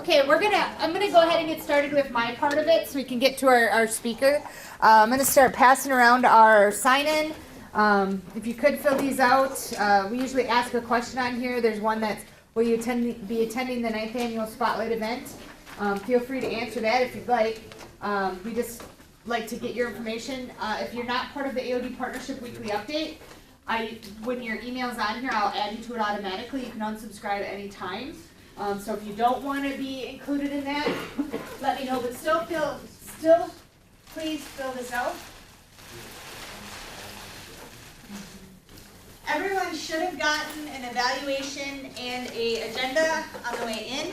Okay, I'm gonna go ahead and get started with my part of it so we can get to our speaker. I'm gonna start passing around our sign-in. If you could fill these out, we usually ask a question on here. There's one that's, will you be attending the 9th annual Spotlight event? Feel free to answer that if you'd like. We just like to get your information. If you're not part of the AOD Partnership Weekly Update, when your email's on here, I'll add you to it automatically. You can unsubscribe at any time. So if you don't want to be included in that, let me know. But still, please fill this out. Everyone should have gotten an evaluation and an agenda on the way in.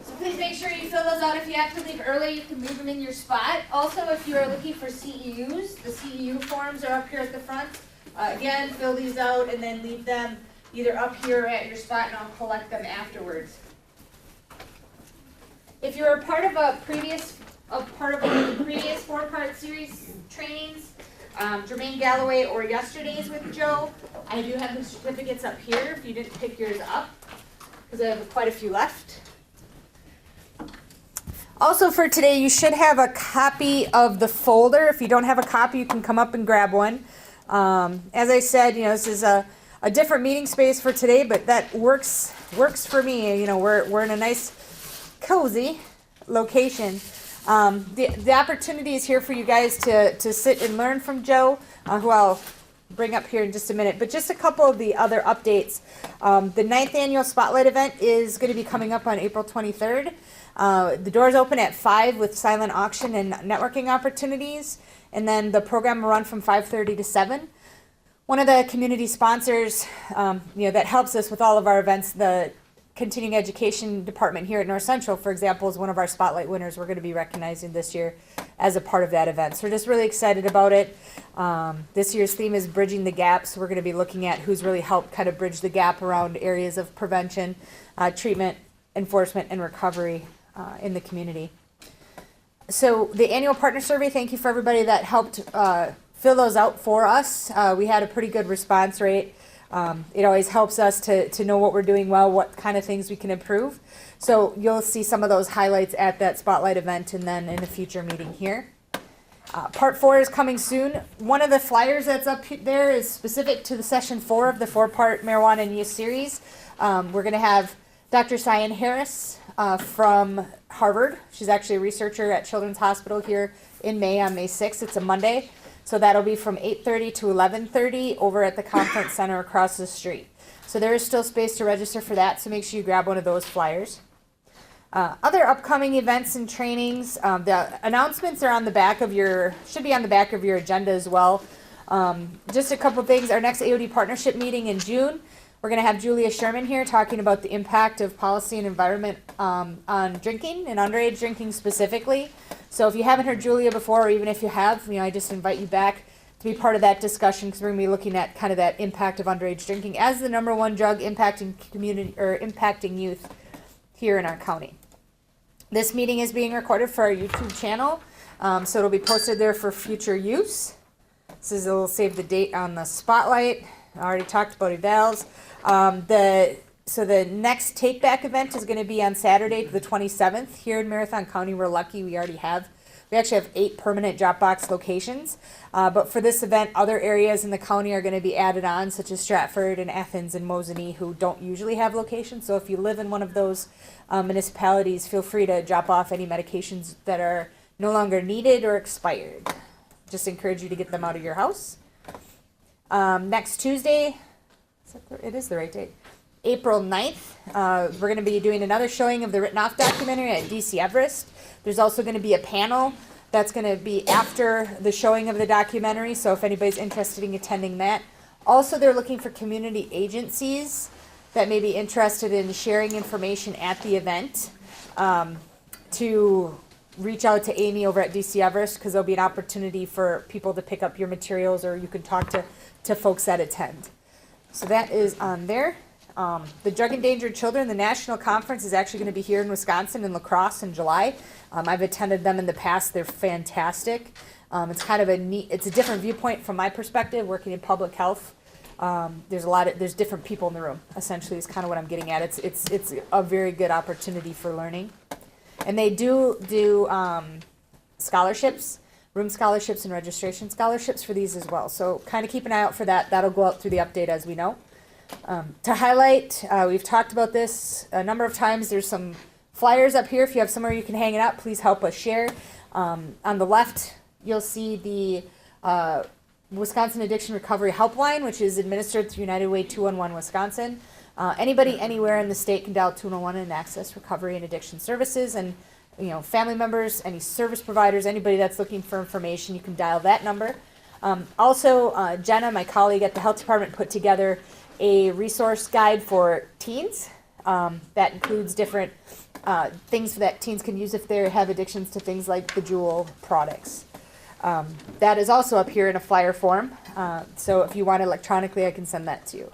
So please make sure you fill those out. If you have to leave early, you can move them in your spot. Also, if you are looking for CEUs, the CEU forms are up here at the front. Again, fill these out and then leave them either up here or at your spot, and I'll collect them afterwards. If you're a part of one of the previous 4-part series trainings, Jermaine Galloway or yesterday's with Joe, I do have the certificates up here if you didn't pick yours up, because I have quite a few left. Also for today, you should have a copy of the folder. If you don't have a copy, you can come up and grab one. As I said, this is a different meeting space for today, but that works for me. We're in a nice, cozy location. The opportunity is here for you guys to sit and learn from Joe, who I'll bring up here in just a minute. But just a couple of the other updates. The 9th annual Spotlight event is going to be coming up on April 23rd. The doors open at 5 with silent auction and networking opportunities. And then the program will run from 5:30 to 7. One of the community sponsors, that helps us with all of our events, the continuing education department here at North Central, for example, is one of our Spotlight winners we're going to be recognizing this year as a part of that event. So we're just really excited about it. This year's theme is Bridging the Gap. So we're going to be looking at who's really helped kind of bridge the gap around areas of prevention, treatment, enforcement, and recovery in the community. So the annual partner survey, thank you for everybody that helped fill those out for us. We had a pretty good response rate. It always helps us to know what we're doing well, what kind of things we can improve. So you'll see some of those highlights at that Spotlight event and then in a future meeting here. Part 4 is coming soon. One of the flyers that's up there is specific to the session 4 of the 4-part marijuana and use series. We're going to have Dr. Cyan Harris from Harvard. She's actually a researcher at Children's Hospital here in May on May 6th. It's a Monday. So that'll be from 8:30 to 11:30 over at the conference center across the street. So there is still space to register for that, so make sure you grab one of those flyers. Other upcoming events and trainings, the announcements are should be on the back of your agenda as well. Just a couple things. Our next AOD Partnership Meeting in June, we're going to have Julia Sherman here talking about the impact of policy and environment on drinking and underage drinking specifically. So if you haven't heard Julia before, or even if you have, I just invite you back to be part of that discussion, because we're going to be looking at kind of that impact of underage drinking as the #1 drug impacting community or impacting youth here in our county. This meeting is being recorded for our YouTube channel, so it'll be posted there for future use. It'll save the date on the Spotlight. I already talked about evals. So the next Take Back event is going to be on Saturday, the 27th. Here in Marathon County, we're lucky we actually have 8 permanent drop box locations. But for this event, other areas in the county are going to be added on, such as Stratford and Athens and Mosinee, who don't usually have locations. So if you live in one of those municipalities, feel free to drop off any medications that are no longer needed or expired. Just encourage you to get them out of your house. Next Tuesday, it is the right date, April 9th, we're going to be doing another showing of the Written Off documentary at DC Everest. There's also going to be a panel that's going to be after the showing of the documentary, so if anybody's interested in attending that. Also, they're looking for community agencies that may be interested in sharing information at the event to reach out to Amy over at DC Everest, because there'll be an opportunity for people to pick up your materials, or you can talk to folks that attend. So that is on there. The Drug Endangered Children, the national conference, is actually going to be here in Wisconsin in La Crosse in July. I've attended them in the past. They're fantastic. It's kind of it's a different viewpoint from my perspective, working in public health. there's different people in the room, essentially, is kind of what I'm getting at. It's a very good opportunity for learning. And they do scholarships, room scholarships and registration scholarships for these as well. So kind of keep an eye out for that. That'll go out through the update as we know. To highlight, we've talked about this a number of times. There's some flyers up here. If you have somewhere you can hang it up, please help us share. On the left, you'll see the Wisconsin Addiction Recovery Helpline, which is administered through United Way 211 Wisconsin. Anybody anywhere in the state can dial 211 and access recovery and addiction services. And family members, any service providers, anybody that's looking for information, you can dial that number. Also, Jenna, my colleague at the health department, put together a resource guide for teens that includes different things that teens can use if they have addictions to things like the Juul products. That is also up here in a flyer form. So if you want electronically, I can send that to you.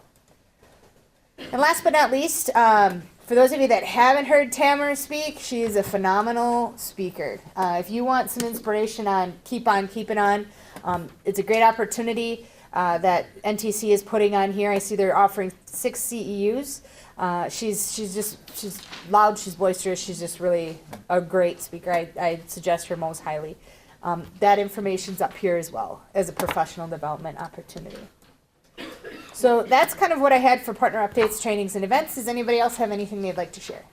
And last but not least, for those of you that haven't heard Tamara speak, she is a phenomenal speaker. If you want some inspiration on keep on keeping on, it's a great opportunity that NTC is putting on here. I see they're offering 6 CEUs. She's loud, she's boisterous, she's just really a great speaker. I suggest her most highly. That information's up here as well as a professional development opportunity. So that's kind of what I had for partner updates, trainings, and events. Does anybody else have anything they'd like to share?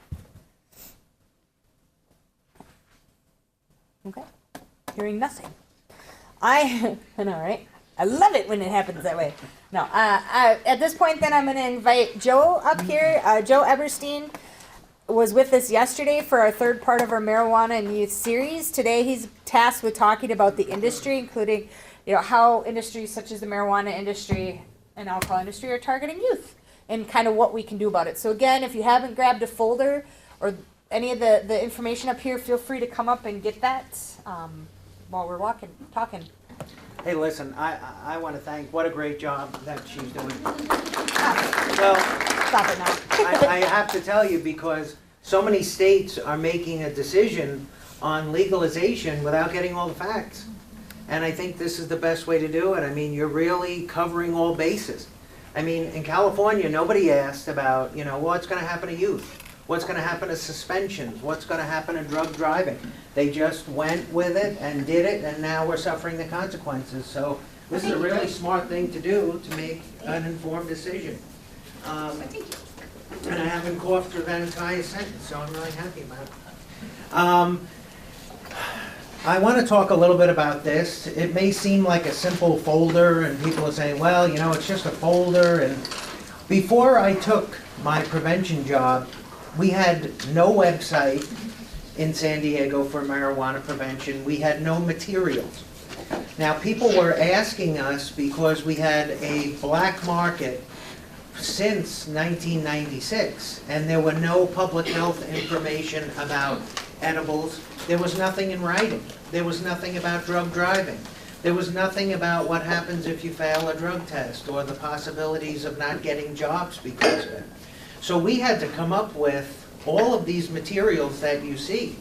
Okay, hearing nothing. I know, right? I love it when it happens that way. No, at this point then I'm going to invite Joe up here. Joe Eberstein was with us yesterday for our third part of our marijuana and youth series. Today he's tasked with talking about the industry, including how industries such as the marijuana industry and alcohol industry are targeting youth and kind of what we can do about it. So again, if you haven't grabbed a folder or any of the information up here, feel free to come up and get that while we're talking. Hey, listen, I want to thank, what a great job that she's doing. Well, stop it now. I have to tell you, because so many states are making a decision on legalization without getting all the facts. And I think this is the best way to do it. I mean, you're really covering all bases. I mean, in California, nobody asked about, what's going to happen to youth? What's going to happen to suspensions? What's going to happen to drug driving? They just went with it and did it, and now we're suffering the consequences. So this is a really smart thing to do to make an informed decision. And I haven't coughed through that entire sentence, so I'm really happy about it. I want to talk a little bit about this. It may seem like a simple folder, and people are saying, well, it's just a folder. And before I took my prevention job, we had no website in San Diego for marijuana prevention. We had no materials. Now, people were asking us because we had a black market since 1996, and there were no public health information about edibles. There was nothing in writing. There was nothing about drug driving. There was nothing about what happens if you fail a drug test or the possibilities of not getting jobs because of it. So we had to come up with all of these materials that you see.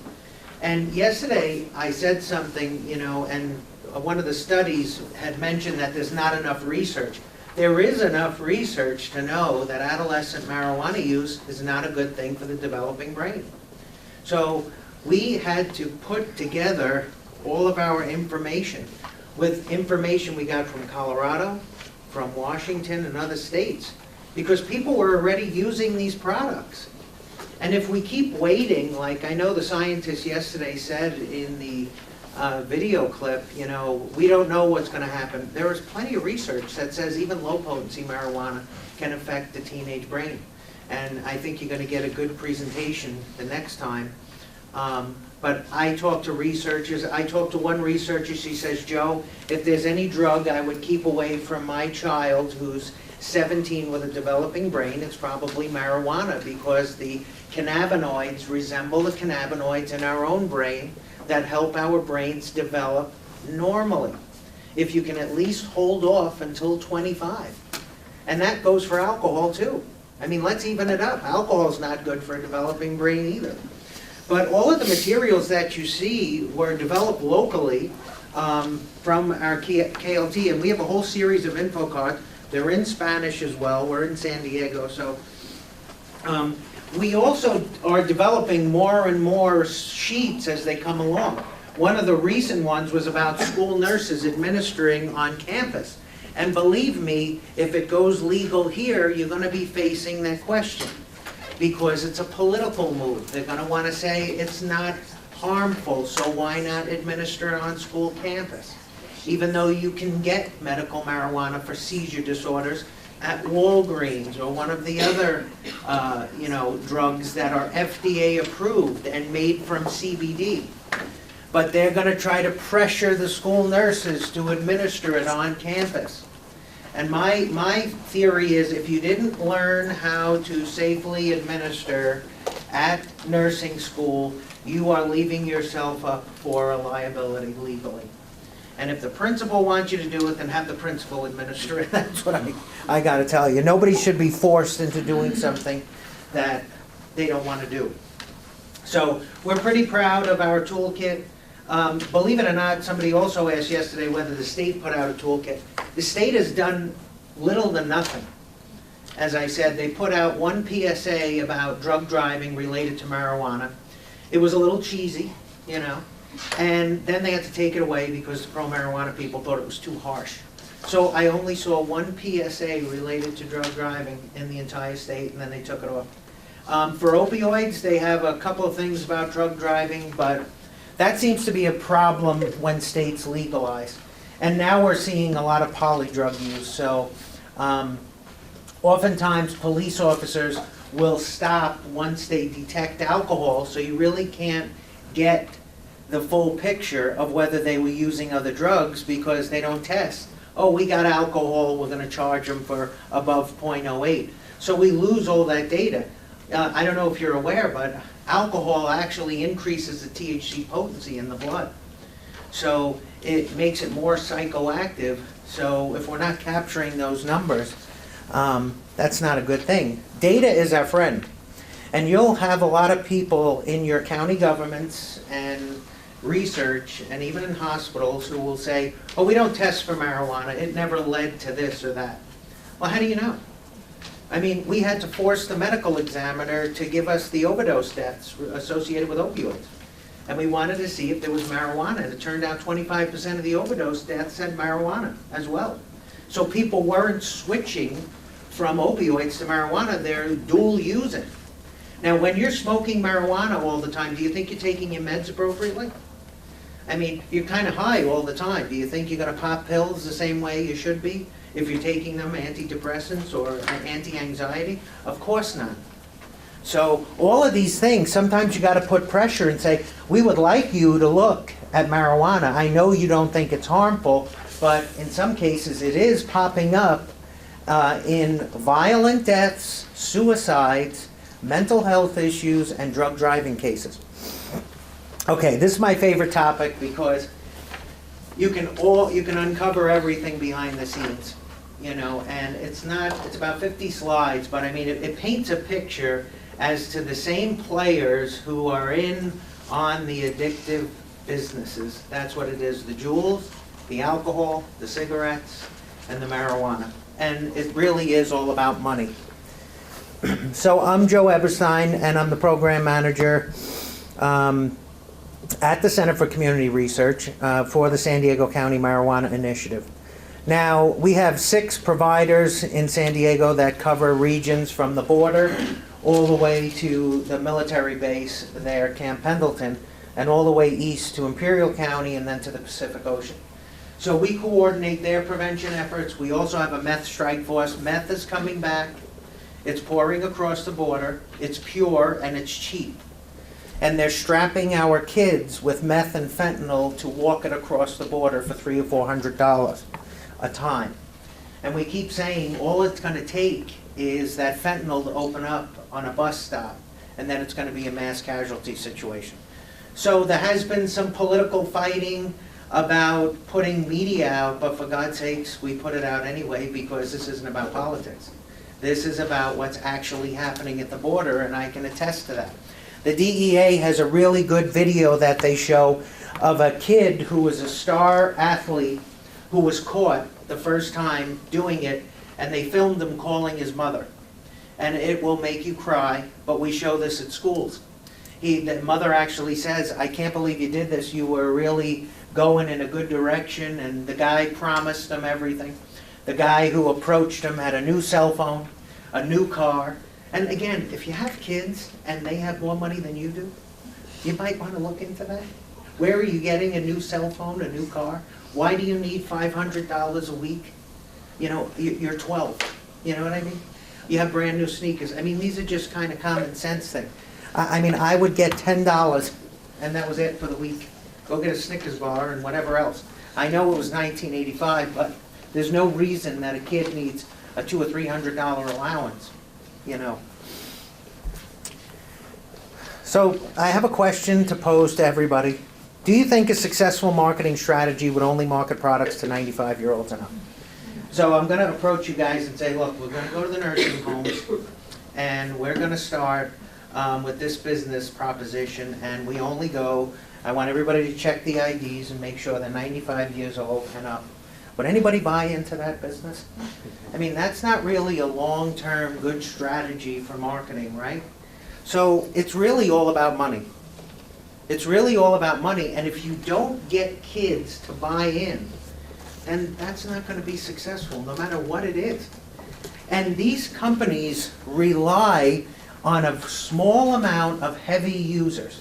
And yesterday I said something, and one of the studies had mentioned that there's not enough research. There is enough research to know that adolescent marijuana use is not a good thing for the developing brain. So we had to put together all of our information with information we got from Colorado, from Washington, and other states, because people were already using these products. And if we keep waiting, like I know the scientist yesterday said in the video clip, we don't know what's going to happen. There is plenty of research that says even low-potency marijuana can affect the teenage brain. And I think you're going to get a good presentation the next time. But I talked to researchers. I talked to one researcher. She says, Joe, if there's any drug I would keep away from my child who's 17 with a developing brain, it's probably marijuana, because the cannabinoids resemble the cannabinoids in our own brain that help our brains develop normally. If you can at least hold off until 25. And that goes for alcohol too. I mean, let's even it up. Alcohol's not good for a developing brain either. But all of the materials that you see were developed locally from our KLT, and we have a whole series of info cards. They're in Spanish as well. We're in San Diego, so we also are developing more and more sheets as they come along. One of the recent ones was about school nurses administering on campus. And believe me, if it goes legal here, you're going to be facing that question, because it's a political move. They're going to want to say it's not harmful, so why not administer it on school campus? Even though you can get medical marijuana for seizure disorders at Walgreens or one of the other, drugs that are FDA approved and made from CBD. But they're going to try to pressure the school nurses to administer it on campus. And my theory is, if you didn't learn how to safely administer at nursing school, you are leaving yourself up for a liability legally. And if the principal wants you to do it, then have the principal administer it. That's what I got to tell you. Nobody should be forced into doing something that they don't want to do. So we're pretty proud of our toolkit. Believe it or not, somebody also asked yesterday whether the state put out a toolkit. The state has done little to nothing. As I said, they put out one PSA about drug driving related to marijuana. It was a little cheesy, and then they had to take it away because the pro-marijuana people thought it was too harsh. So I only saw one PSA related to drug driving in the entire state, and then they took it off. For opioids, they have a couple of things about drug driving, but that seems to be a problem when states legalize. And now we're seeing a lot of polydrug use. So oftentimes police officers will stop once they detect alcohol, so you really can't get the full picture of whether they were using other drugs because they don't test. Oh, we got alcohol, we're going to charge them for above 0.08. So we lose all that data. I don't know if you're aware, but alcohol actually increases the THC potency in the blood. So it makes it more psychoactive. So if we're not capturing those numbers, that's not a good thing. Data is our friend. And you'll have a lot of people in your county governments and research and even in hospitals who will say, oh, we don't test for marijuana. It never led to this or that. Well, how do you know? I mean, we had to force the medical examiner to give us the overdose deaths associated with opioids. And we wanted to see if there was marijuana. And it turned out 25% of the overdose deaths had marijuana as well. So people weren't switching from opioids to marijuana, they're dual using. Now, when you're smoking marijuana all the time, do you think you're taking your meds appropriately? I mean, you're kind of high all the time. Do you think you're going to pop pills the same way you should be if you're taking them, antidepressants or anti-anxiety? Of course not. So all of these things, sometimes you got to put pressure and say, we would like you to look at marijuana. I know you don't think it's harmful, but in some cases it is popping up in violent deaths, suicides, mental health issues, and drug driving cases. Okay, this is my favorite topic because you can uncover everything behind the scenes, and it's about 50 slides, but I mean, it paints a picture as to the same players who are on the addictive businesses. That's what it is, the Juuls, the alcohol, the cigarettes, and the marijuana. And it really is all about money. So I'm Joe Eberstein, and I'm the program manager at the Center for Community Research for the San Diego County Marijuana Initiative. Now, we have 6 providers in San Diego that cover regions from the border all the way to the military base there, Camp Pendleton, and all the way east to Imperial County and then to the Pacific Ocean. So we coordinate their prevention efforts. We also have a meth strike force. Meth is coming back. It's pouring across the border. It's pure and it's cheap. And they're strapping our kids with meth and fentanyl to walk it across the border for $300 or $400 a time. And we keep saying all it's going to take is that fentanyl to open up on a bus stop, and then it's going to be a mass casualty situation. So there has been some political fighting about putting media out, but for God's sakes, we put it out anyway because this isn't about politics. This is about what's actually happening at the border, and I can attest to that. The DEA has a really good video that they show of a kid who was a star athlete who was caught the first time doing it, and they filmed him calling his mother. And it will make you cry, but we show this at schools. The mother actually says, I can't believe you did this, you were really going in a good direction, and the guy promised him everything. The guy who approached him had a new cell phone, a new car. And again, if you have kids and they have more money than you do, you might want to look into that. Where are you getting a new cell phone, a new car? Why do you need $500 a week? You know, you're 12, you know what I mean? You have brand new sneakers. I mean, these are just kind of common sense things. I mean, I would get $10 and that was it for the week. Go get a Snickers bar and whatever else. I know it was 1985, but there's no reason that a kid needs a $200 or $300 allowance, you know. So I have a question to pose to everybody. Do you think a successful marketing strategy would only market products to 95-year-olds and up? So I'm going to approach you guys and say, look, we're going to go to the nursing homes and we're going to start with this business proposition, and we only go, I want everybody to check the IDs and make sure they're 95 years old and up. Would anybody buy into that business? I mean, that's not really a long-term good strategy for marketing, right? So it's really all about money. It's really all about money, and if you don't get kids to buy in, then that's not going to be successful, no matter what it is. And these companies rely on a small amount of heavy users.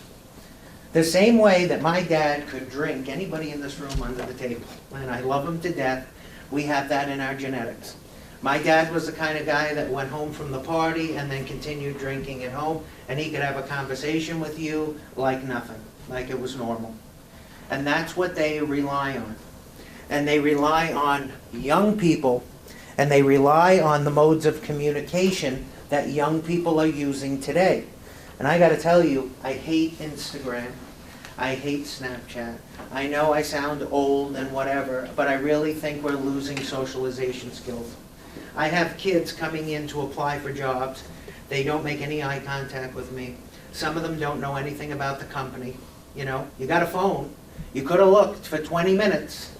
The same way that my dad could drink anybody in this room under the table, and I love him to death, we have that in our genetics. My dad was the kind of guy that went home from the party and then continued drinking at home, and he could have a conversation with you like nothing, like it was normal. And that's what they rely on. And they rely on young people, and they rely on the modes of communication that young people are using today. And I gotta tell you, I hate Instagram. I hate Snapchat. I know I sound old and whatever, but I really think we're losing socialization skills. I have kids coming in to apply for jobs. They don't make any eye contact with me. Some of them don't know anything about the company. You know, you got a phone. You could have looked for 20 minutes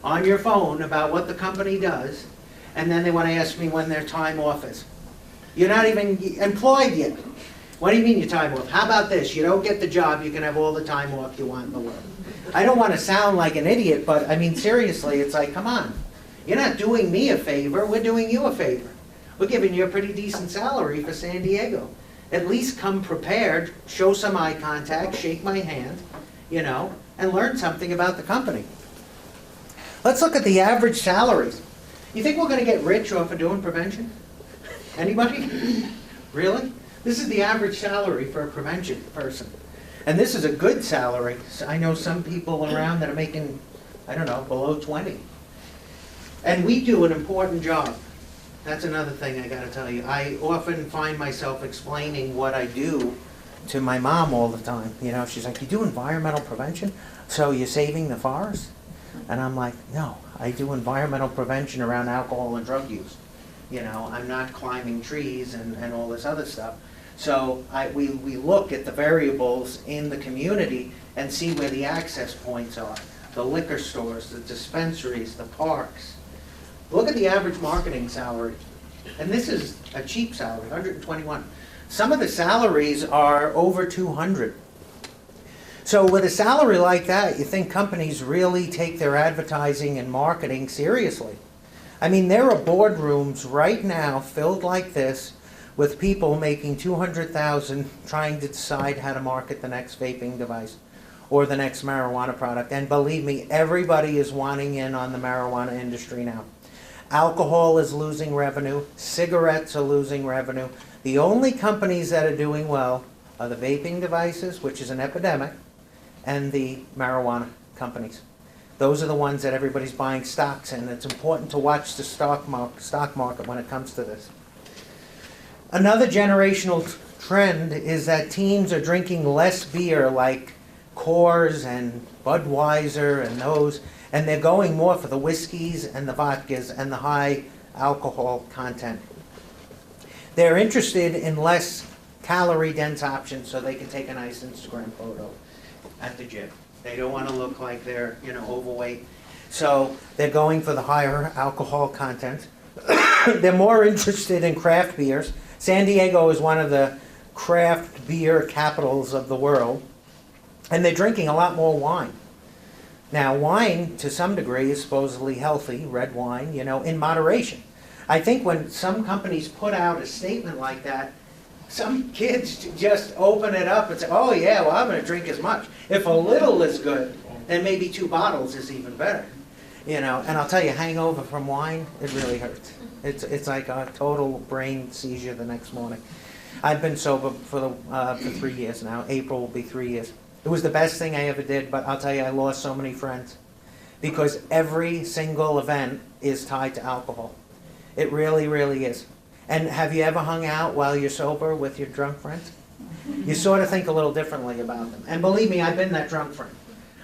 on your phone about what the company does, and then they want to ask me when their time off is. You're not even employed yet. What do you mean your time off? How about this? You don't get the job, you can have all the time off you want in the world. I don't want to sound like an idiot, but I mean, seriously, it's like, come on. You're not doing me a favor, we're doing you a favor. We're giving you a pretty decent salary for San Diego. At least come prepared, show some eye contact, shake my hand, you know, and learn something about the company. Let's look at the average salaries. You think we're going to get rich off of doing prevention? Anybody? Really? This is the average salary for a prevention person. And this is a good salary. I know some people around that are making, I don't know, below 20. And we do an important job. That's another thing I got to tell you. I often find myself explaining what I do to my mom all the time. You know, she's like, you do environmental prevention? So you're saving the forest? And I'm like, no, I do environmental prevention around alcohol and drug use. You know, I'm not climbing trees and all this other stuff. So we look at the variables in the community and see where the access points are. The liquor stores, the dispensaries, the parks. Look at the average marketing salary. And this is a cheap salary, 121. Some of the salaries are over 200. So with a salary like that, you think companies really take their advertising and marketing seriously. I mean, there are boardrooms right now filled like this with people making $200,000 trying to decide how to market the next vaping device or the next marijuana product. And believe me, everybody is wanting in on the marijuana industry now. Alcohol is losing revenue. Cigarettes are losing revenue. The only companies that are doing well are the vaping devices, which is an epidemic, and the marijuana companies. Those are the ones that everybody's buying stocks in. It's important to watch the stock market when it comes to this. Another generational trend is that teens are drinking less beer, like Coors and Budweiser and those, and they're going more for the whiskeys and the vodkas and the high alcohol content. They're interested in less calorie-dense options so they can take a nice Instagram photo at the gym. They don't want to look like they're, you know, overweight. So they're going for the higher alcohol content. They're more interested in craft beers. San Diego is one of the craft beer capitals of the world, and they're drinking a lot more wine. Now, wine, to some degree, is supposedly healthy, red wine, in moderation. I think when some companies put out a statement like that, some kids just open it up and say, oh yeah, well, I'm going to drink as much. If a little is good, then maybe 2 bottles is even better. And I'll tell you, hangover from wine, it really hurts. It's like a total brain seizure the next morning. I've been sober for 3 years now. April will be 3 years. It was the best thing I ever did, but I'll tell you, I lost so many friends because every single event is tied to alcohol. It really, really is. And have you ever hung out while you're sober with your drunk friends? You sort of think a little differently about them. And believe me, I've been that drunk friend.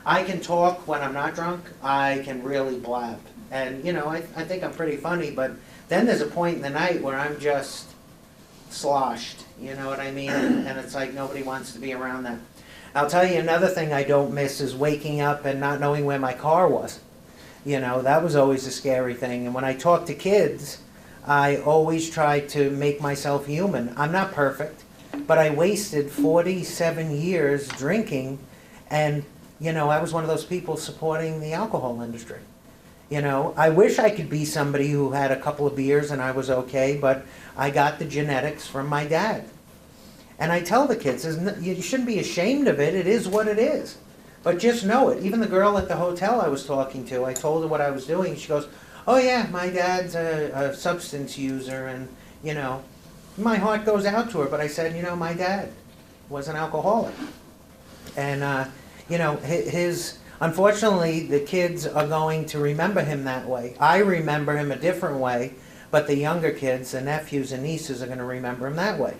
I can talk when I'm not drunk. I can really blab. And, I think I'm pretty funny, but then there's a point in the night where I'm just sloshed, you know what I mean? And it's like nobody wants to be around that. I'll tell you another thing I don't miss is waking up and not knowing where my car was. That was always a scary thing. And when I talk to kids, I always try to make myself human. I'm not perfect, but I wasted 47 years drinking, and, I was one of those people supporting the alcohol industry. I wish I could be somebody who had a couple of beers and I was okay, but I got the genetics from my dad. And I tell the kids, you shouldn't be ashamed of it. It is what it is. But just know it. Even the girl at the hotel I was talking to, I told her what I was doing. She goes, oh yeah, my dad's a substance user, and, my heart goes out to her. But I said, my dad was an alcoholic. And, unfortunately, the kids are going to remember him that way. I remember him a different way, but the younger kids, the nephews and nieces, are going to remember him that way.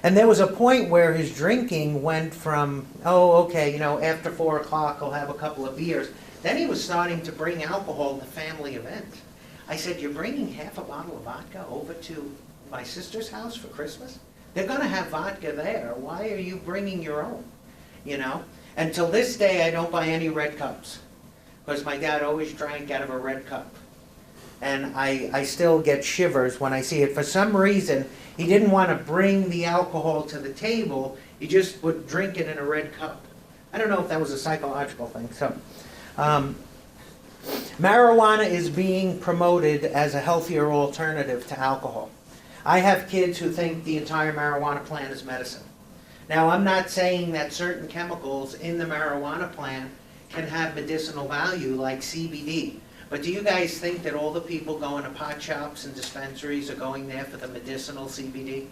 And there was a point where his drinking went from, after 4 o'clock I'll have a couple of beers. Then he was starting to bring alcohol to family events. I said, you're bringing half a bottle of vodka over to my sister's house for Christmas? They're going to have vodka there. Why are you bringing your own? And till this day, I don't buy any red cups, because my dad always drank out of a red cup. And I still get shivers when I see it. For some reason, he didn't want to bring the alcohol to the table. He just would drink it in a red cup. I don't know if that was a psychological thing. So, marijuana is being promoted as a healthier alternative to alcohol. I have kids who think the entire marijuana plant is medicine. Now, I'm not saying that certain chemicals in the marijuana plant can have medicinal value like CBD. But do you guys think that all the people going to pot shops and dispensaries are going there for the medicinal CBD?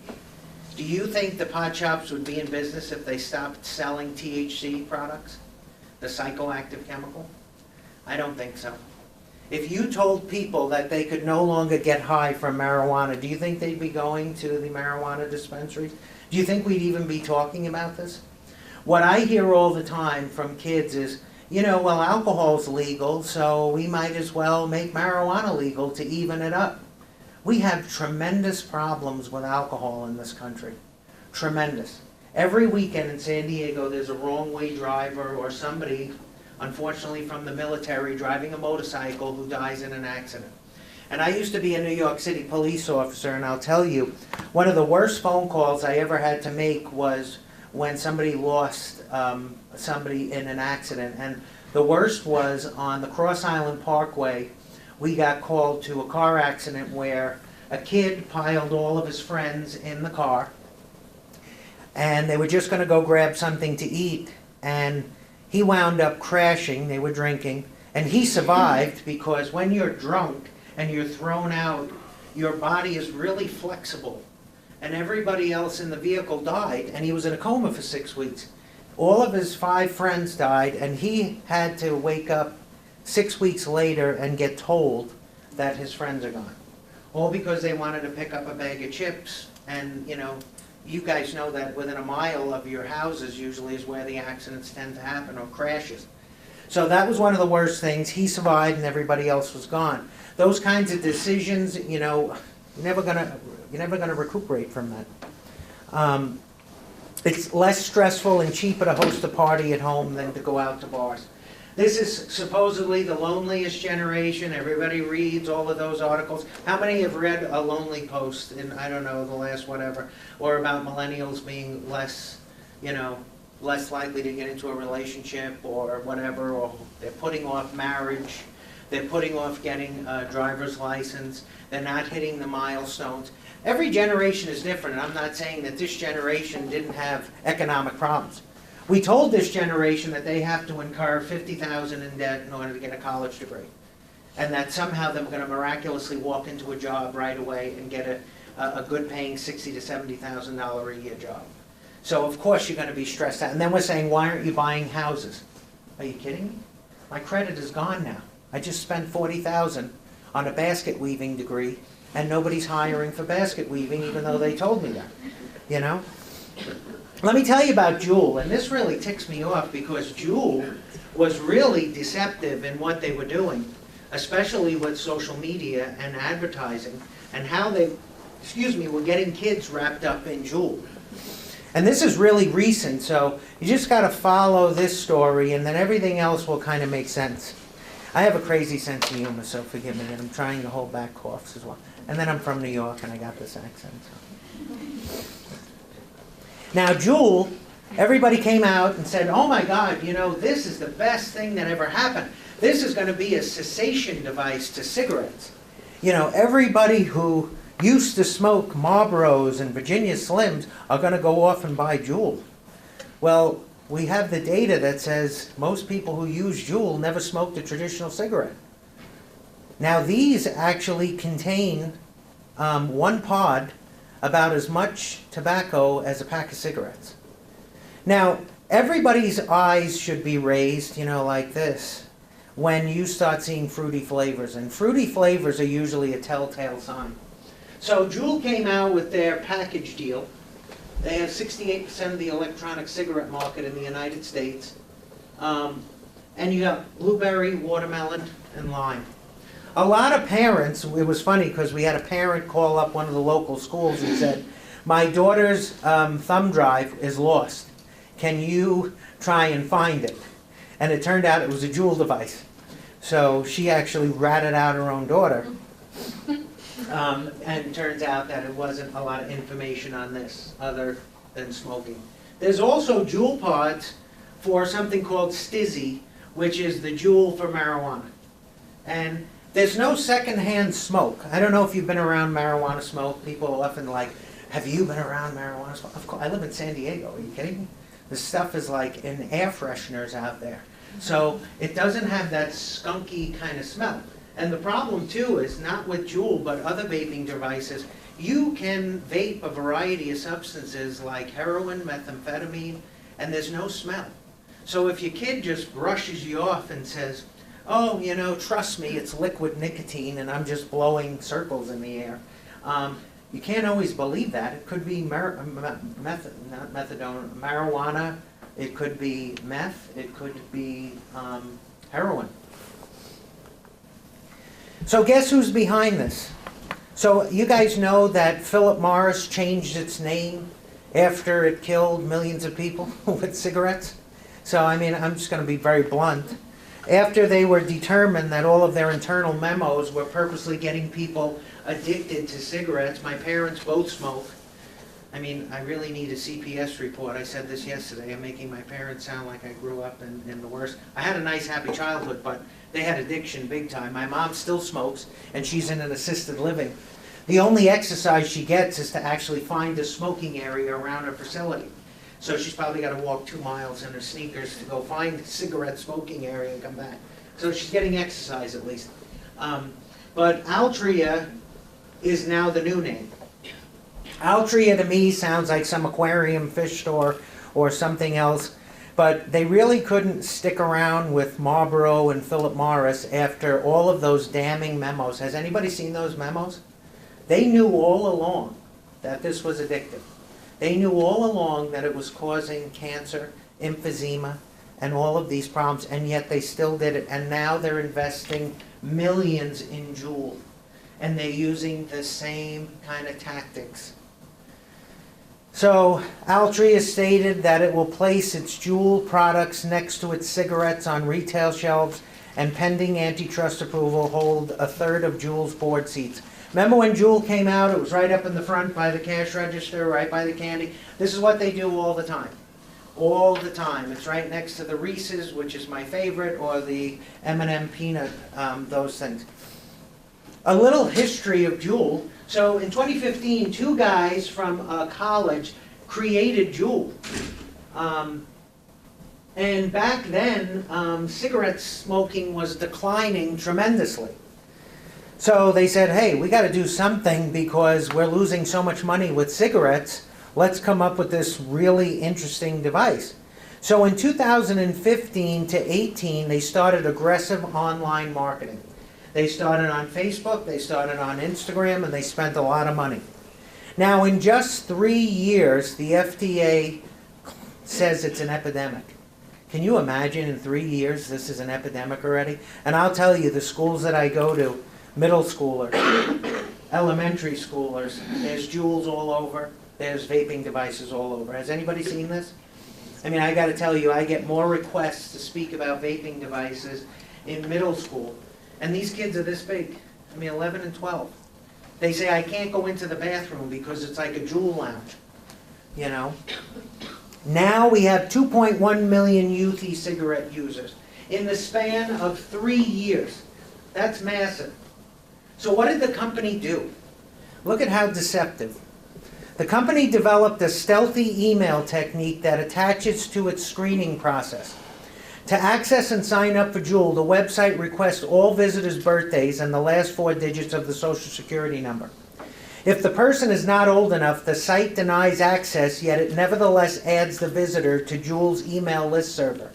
Do you think the pot shops would be in business if they stopped selling THC products, the psychoactive chemical? I don't think so. If you told people that they could no longer get high from marijuana, do you think they'd be going to the marijuana dispensaries? Do you think we'd even be talking about this? What I hear all the time from kids is, well, alcohol's legal, so we might as well make marijuana legal to even it up. We have tremendous problems with alcohol in this country. Tremendous. Every weekend in San Diego, there's a wrong-way driver or somebody, unfortunately from the military, driving a motorcycle who dies in an accident. And I used to be a New York City police officer, and I'll tell you, one of the worst phone calls I ever had to make was when somebody lost somebody in an accident. And the worst was on the Cross Island Parkway. We got called to a car accident where a kid piled all of his friends in the car, and they were just going to go grab something to eat, and he wound up crashing. They were drinking, and he survived because when you're drunk and you're thrown out, your body is really flexible. And everybody else in the vehicle died, and he was in a coma for 6 weeks. All of his 5 friends died, and he had to wake up 6 weeks later and get told that his friends are gone. All because they wanted to pick up a bag of chips. And, you guys know that within a mile of your houses usually is where the accidents tend to happen, or crashes. So that was one of the worst things. He survived and everybody else was gone. Those kinds of decisions, you're never gonna recuperate from that. It's less stressful and cheaper to host a party at home than to go out to bars. This is supposedly the loneliest generation. Everybody reads all of those articles. How many have read a lonely post in, I don't know, the last whatever, or about millennials being less, you know, less likely to get into a relationship or whatever, or they're putting off marriage, they're putting off getting a driver's license, they're not hitting the milestones. Every generation is different, and I'm not saying that this generation didn't have economic problems. We told this generation that they have to incur $50,000 in debt in order to get a college degree, and that somehow they're going to miraculously walk into a job right away and get a good paying $60,000 to $70,000 a year job. So of course you're going to be stressed out. And then we're saying, why aren't you buying houses? Are you kidding me? My credit is gone now. I just spent $40,000 on a basket weaving degree, and nobody's hiring for basket weaving, even though they told me that. You know? Let me tell you about Juul, and this really ticks me off because Juul was really deceptive in what they were doing, especially with social media and advertising, and how they, were getting kids wrapped up in Juul. And this is really recent, so you just got to follow this story, and then everything else will kind of make sense. I have a crazy sense of humor, so forgive me, and I'm trying to hold back coughs as well. And then I'm from New York, and I got this accent. So. Now, Juul, everybody came out and said, oh my God, you know, this is the best thing that ever happened. This is going to be a cessation device to cigarettes. You know, everybody who used to smoke Marlboros and Virginia Slims are going to go off and buy Juul. Well, we have the data that says most people who use Juul never smoked a traditional cigarette. Now, these actually contain one pod about as much tobacco as a pack of cigarettes. Now, everybody's eyes should be raised, you know, like this, when you start seeing fruity flavors. And fruity flavors are usually a telltale sign. So Juul came out with their package deal. They have 68% of the electronic cigarette market in the United States. And you got blueberry, watermelon, and lime. A lot of parents, it was funny because we had a parent call up one of the local schools and said, my daughter's thumb drive is lost. Can you try and find it? And it turned out it was a Juul device. So she actually ratted out her own daughter. And it turns out that it wasn't a lot of information on this other than smoking. There's also Juul pods for something called Stizzy, which is the Juul for marijuana. And there's no secondhand smoke. I don't know if you've been around marijuana smoke. People often like, have you been around marijuana smoke? Of course, I live in San Diego. Are you kidding me? The stuff is like in air fresheners out there. So it doesn't have that skunky kind of smell. And the problem too is not with Juul, but other vaping devices. You can vape a variety of substances like heroin, methamphetamine, and there's no smell. So if your kid just brushes you off and says, oh, you know, trust me, it's liquid nicotine and I'm just blowing circles in the air. You can't always believe that. It could be marijuana, it could be meth, it could be heroin. So guess who's behind this? So you guys know that Philip Morris changed its name after it killed millions of people with cigarettes? So I mean, I'm just going to be very blunt. After they were determined that all of their internal memos were purposely getting people addicted to cigarettes, my parents both smoke. I mean, I really need a CPS report. I said this yesterday. I'm making my parents sound like I grew up in the worst. I had a nice, happy childhood, but they had addiction big time. My mom still smokes, and she's in an assisted living. The only exercise she gets is to actually find a smoking area around her facility. So she's probably got to walk 2 miles in her sneakers to go find a cigarette smoking area and come back. So she's getting exercise at least. But Altria is now the new name. Altria to me sounds like some aquarium fish store or something else, but they really couldn't stick around with Marlboro and Philip Morris after all of those damning memos. Has anybody seen those memos? They knew all along that this was addictive. They knew all along that it was causing cancer, emphysema, and all of these problems, and yet they still did it. And now they're investing millions in Juul, and they're using the same kind of tactics. So Altria stated that it will place its Juul products next to its cigarettes on retail shelves and pending antitrust approval hold a third of Juul's board seats. Remember when Juul came out, it was right up in the front by the cash register, right by the candy? This is what they do all the time. All the time. It's right next to the Reese's, which is my favorite, or the M&M peanut, those things. A little history of Juul. So in 2015, two guys from college created Juul. And back then, cigarette smoking was declining tremendously. So they said, hey, we got to do something because we're losing so much money with cigarettes. Let's come up with this really interesting device. So in 2015 to 18, they started aggressive online marketing. They started on Facebook, they started on Instagram, and they spent a lot of money. Now, in just 3 years, the FDA says it's an epidemic. Can you imagine in 3 years this is an epidemic already? And I'll tell you, the schools that I go to, middle schoolers, elementary schoolers, there's Juuls all over, there's vaping devices all over. Has anybody seen this? I mean, I got to tell you, I get more requests to speak about vaping devices in middle school. And these kids are this big, I mean 11 and 12. They say, I can't go into the bathroom because it's like a Juul lounge, you know? Now we have 2.1 million youth e-cigarette users in the span of 3 years. That's massive. So what did the company do? Look at how deceptive. The company developed a stealthy email technique that attaches to its screening process. To access and sign up for Juul, the website requests all visitors' birthdays and the last 4 digits of the Social Security number. If the person is not old enough, the site denies access, yet it nevertheless adds the visitor to Juul's email list server.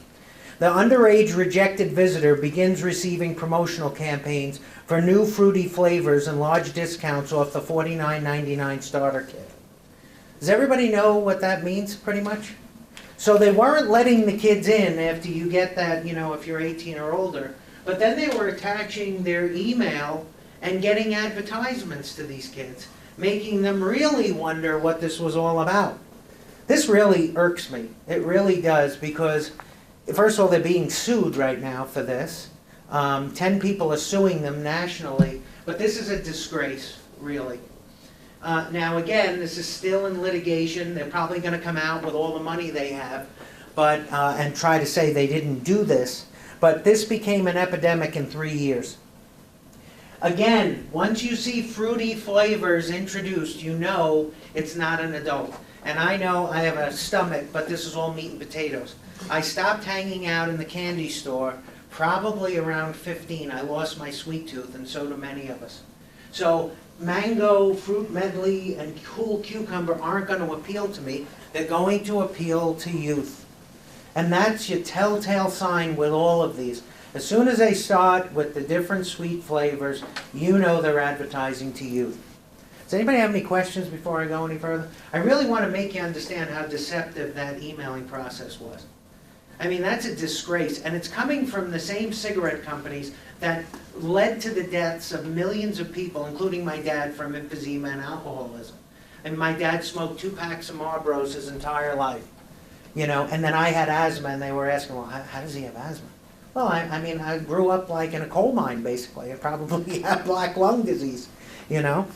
The underage rejected visitor begins receiving promotional campaigns for new fruity flavors and large discounts off the $49.99 starter kit. Does everybody know what that means, pretty much? So they weren't letting the kids in after you get that, you know, if you're 18 or older, but then they were attaching their email and getting advertisements to these kids, making them really wonder what this was all about. This really irks me. It really does, because first of all, they're being sued right now for this. 10 people are suing them nationally, but this is a disgrace, really. Now again, this is still in litigation. They're probably going to come out with all the money they have, but and try to say they didn't do this. But this became an epidemic in 3 years. Again, once you see fruity flavors introduced, you know it's not an adult. And I know I have a stomach, but this is all meat and potatoes. I stopped hanging out in the candy store probably around 15. I lost my sweet tooth, and so do many of us. So mango, fruit medley, and cool cucumber aren't going to appeal to me. They're going to appeal to youth. And that's your telltale sign with all of these. As soon as they start with the different sweet flavors, you know they're advertising to youth. Does anybody have any questions before I go any further? I really want to make you understand how deceptive that emailing process was. I mean, that's a disgrace, and it's coming from the same cigarette companies that led to the deaths of millions of people, including my dad, from emphysema and alcoholism. And my dad smoked 2 packs of Marlboros his entire life, you know, and then I had asthma, and they were asking, well, how does he have asthma? Well, I mean, I grew up like in a coal mine, basically. I probably had black lung disease, you know.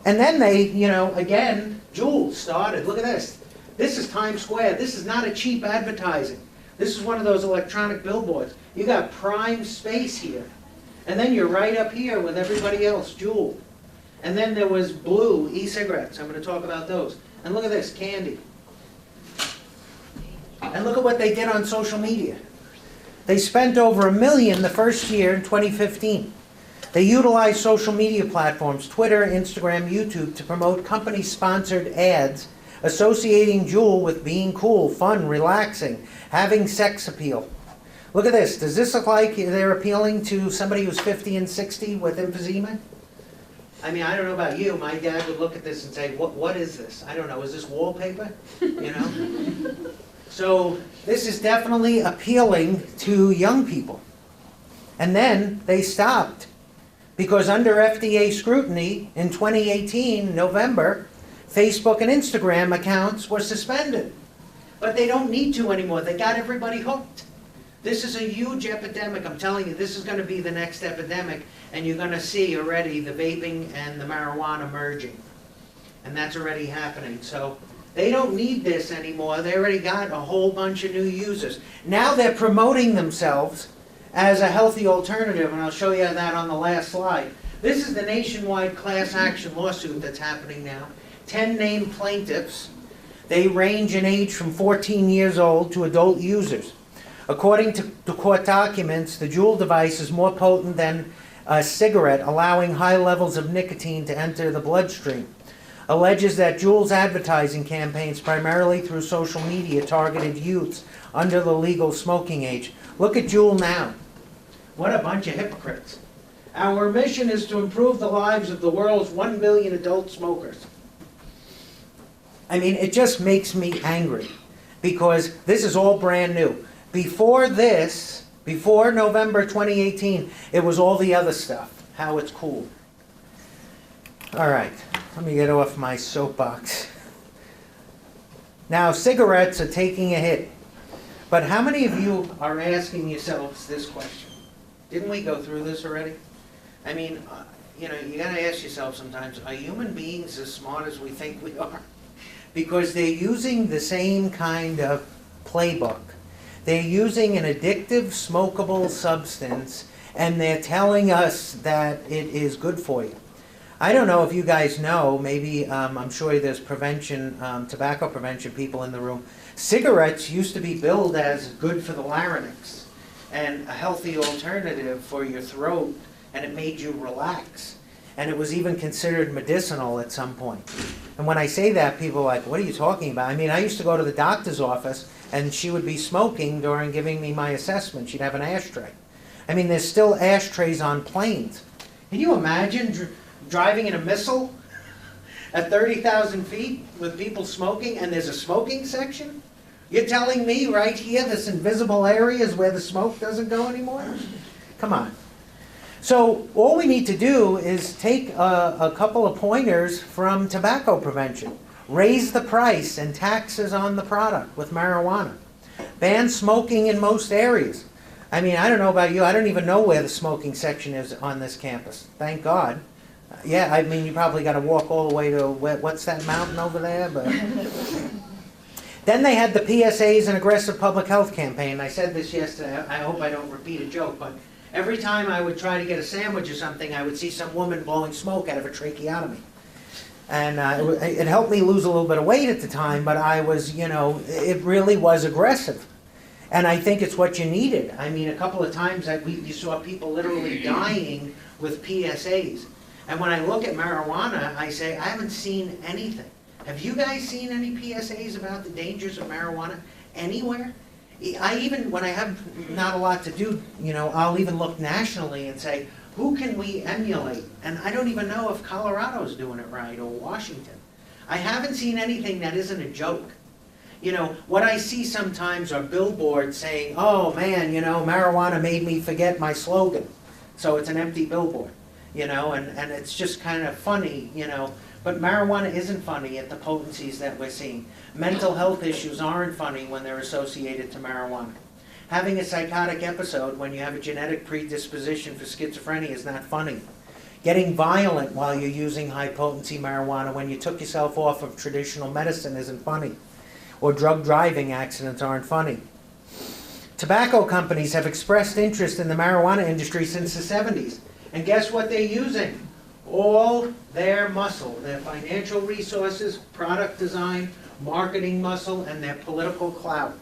And then they, you know, again, Juul started. Look at this. This is Times Square. This is not a cheap advertising. This is one of those electronic billboards. You got prime space here. And then you're right up here with everybody else, Juul. And then there was Blue e-cigarettes. I'm going to talk about those. And look at this, candy. And look at what they did on social media. They spent over $1 million the first year in 2015. They utilized social media platforms, Twitter, Instagram, YouTube, to promote company-sponsored ads associating Juul with being cool, fun, relaxing, having sex appeal. Look at this. Does this look like they're appealing to somebody who's 50 and 60 with emphysema? I mean, I don't know about you. My dad would look at this and say, what is this? I don't know. Is this wallpaper? You know? So this is definitely appealing to young people. And then they stopped because under FDA scrutiny in 2018, November, Facebook and Instagram accounts were suspended. But they don't need to anymore. They got everybody hooked. This is a huge epidemic. I'm telling you, this is going to be the next epidemic, and you're going to see already the vaping and the marijuana merging. And that's already happening. So they don't need this anymore. They already got a whole bunch of new users. Now they're promoting themselves as a healthy alternative, and I'll show you that on the last slide. This is the nationwide class action lawsuit that's happening now. 10 named plaintiffs. They range in age from 14 years old to adult users. According to the court documents, the Juul device is more potent than a cigarette, allowing high levels of nicotine to enter the bloodstream. Alleges that Juul's advertising campaigns, primarily through social media, targeted youths under the legal smoking age. Look at Juul now. What a bunch of hypocrites. Our mission is to improve the lives of the world's 1 billion adult smokers. I mean, it just makes me angry because this is all brand new. Before this, before November 2018, it was all the other stuff, how it's cool. All right, let me get off my soapbox. Now, cigarettes are taking a hit, but how many of you are asking yourselves this question? Didn't we go through this already? I mean, you know, you gotta ask yourself sometimes, are human beings as smart as we think we are? Because they're using the same kind of playbook. They're using an addictive, smokable substance, and they're telling us that it is good for you. I don't know if you guys know, maybe I'm sure there's prevention, tobacco prevention people in the room. Cigarettes used to be billed as good for the larynx and a healthy alternative for your throat, and it made you relax. And it was even considered medicinal at some point. And when I say that, people are like, what are you talking about? I mean, I used to go to the doctor's office, and she would be smoking during giving me my assessment. She'd have an ashtray. I mean, there's still ashtrays on planes. Can you imagine driving in a missile at 30,000 feet with people smoking, and there's a smoking section? You're telling me right here, this invisible area is where the smoke doesn't go anymore? Come on. So all we need to do is take a couple of pointers from tobacco prevention. Raise the price and taxes on the product with marijuana. Ban smoking in most areas. I mean, I don't know about you, I don't even know where the smoking section is on this campus. Thank God. Yeah, I mean, you probably got to walk all the way to, what's that mountain over there? But then they had the PSAs and aggressive public health campaign. I said this yesterday, I hope I don't repeat a joke, but every time I would try to get a sandwich or something, I would see some woman blowing smoke out of a tracheotomy. And it helped me lose a little bit of weight at the time, but I was, you know, it really was aggressive. And I think it's what you needed. I mean, a couple of times you saw people literally dying with PSAs. And when I look at marijuana, I say, I haven't seen anything. Have you guys seen any PSAs about the dangers of marijuana anywhere? I even, when I have not a lot to do, you know, I'll even look nationally and say, who can we emulate? And I don't even know if Colorado's doing it right or Washington. I haven't seen anything that isn't a joke. You know, what I see sometimes are billboards saying, oh man, you know, marijuana made me forget my slogan. So it's an empty billboard, you know, and it's just kind of funny, you know. But marijuana isn't funny at the potencies that we're seeing. Mental health issues aren't funny when they're associated to marijuana. Having a psychotic episode when you have a genetic predisposition for schizophrenia is not funny. Getting violent while you're using high-potency marijuana when you took yourself off of traditional medicine isn't funny. Or drug driving accidents aren't funny. Tobacco companies have expressed interest in the marijuana industry since the 70s. And guess what they're using? All their muscle, their financial resources, product design, marketing muscle, and their political clout.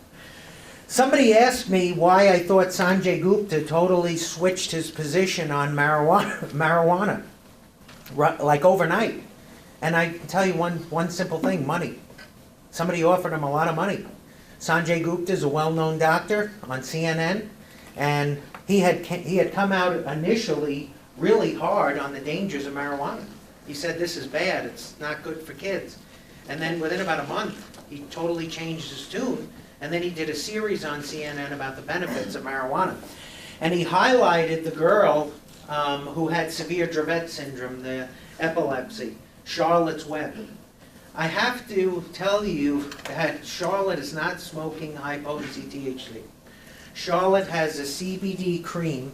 Somebody asked me why I thought Sanjay Gupta totally switched his position on marijuana, like overnight. And I can tell you one simple thing, money. Somebody offered him a lot of money. Sanjay Gupta is a well-known doctor on CNN, and he had come out initially really hard on the dangers of marijuana. He said, this is bad, it's not good for kids. And then within about a month, he totally changed his tune, and then he did a series on CNN about the benefits of marijuana. And he highlighted the girl who had severe Dravet syndrome, the epilepsy, Charlotte's Web. I have to tell you that Charlotte is not smoking high potency THC. Charlotte has a CBD cream,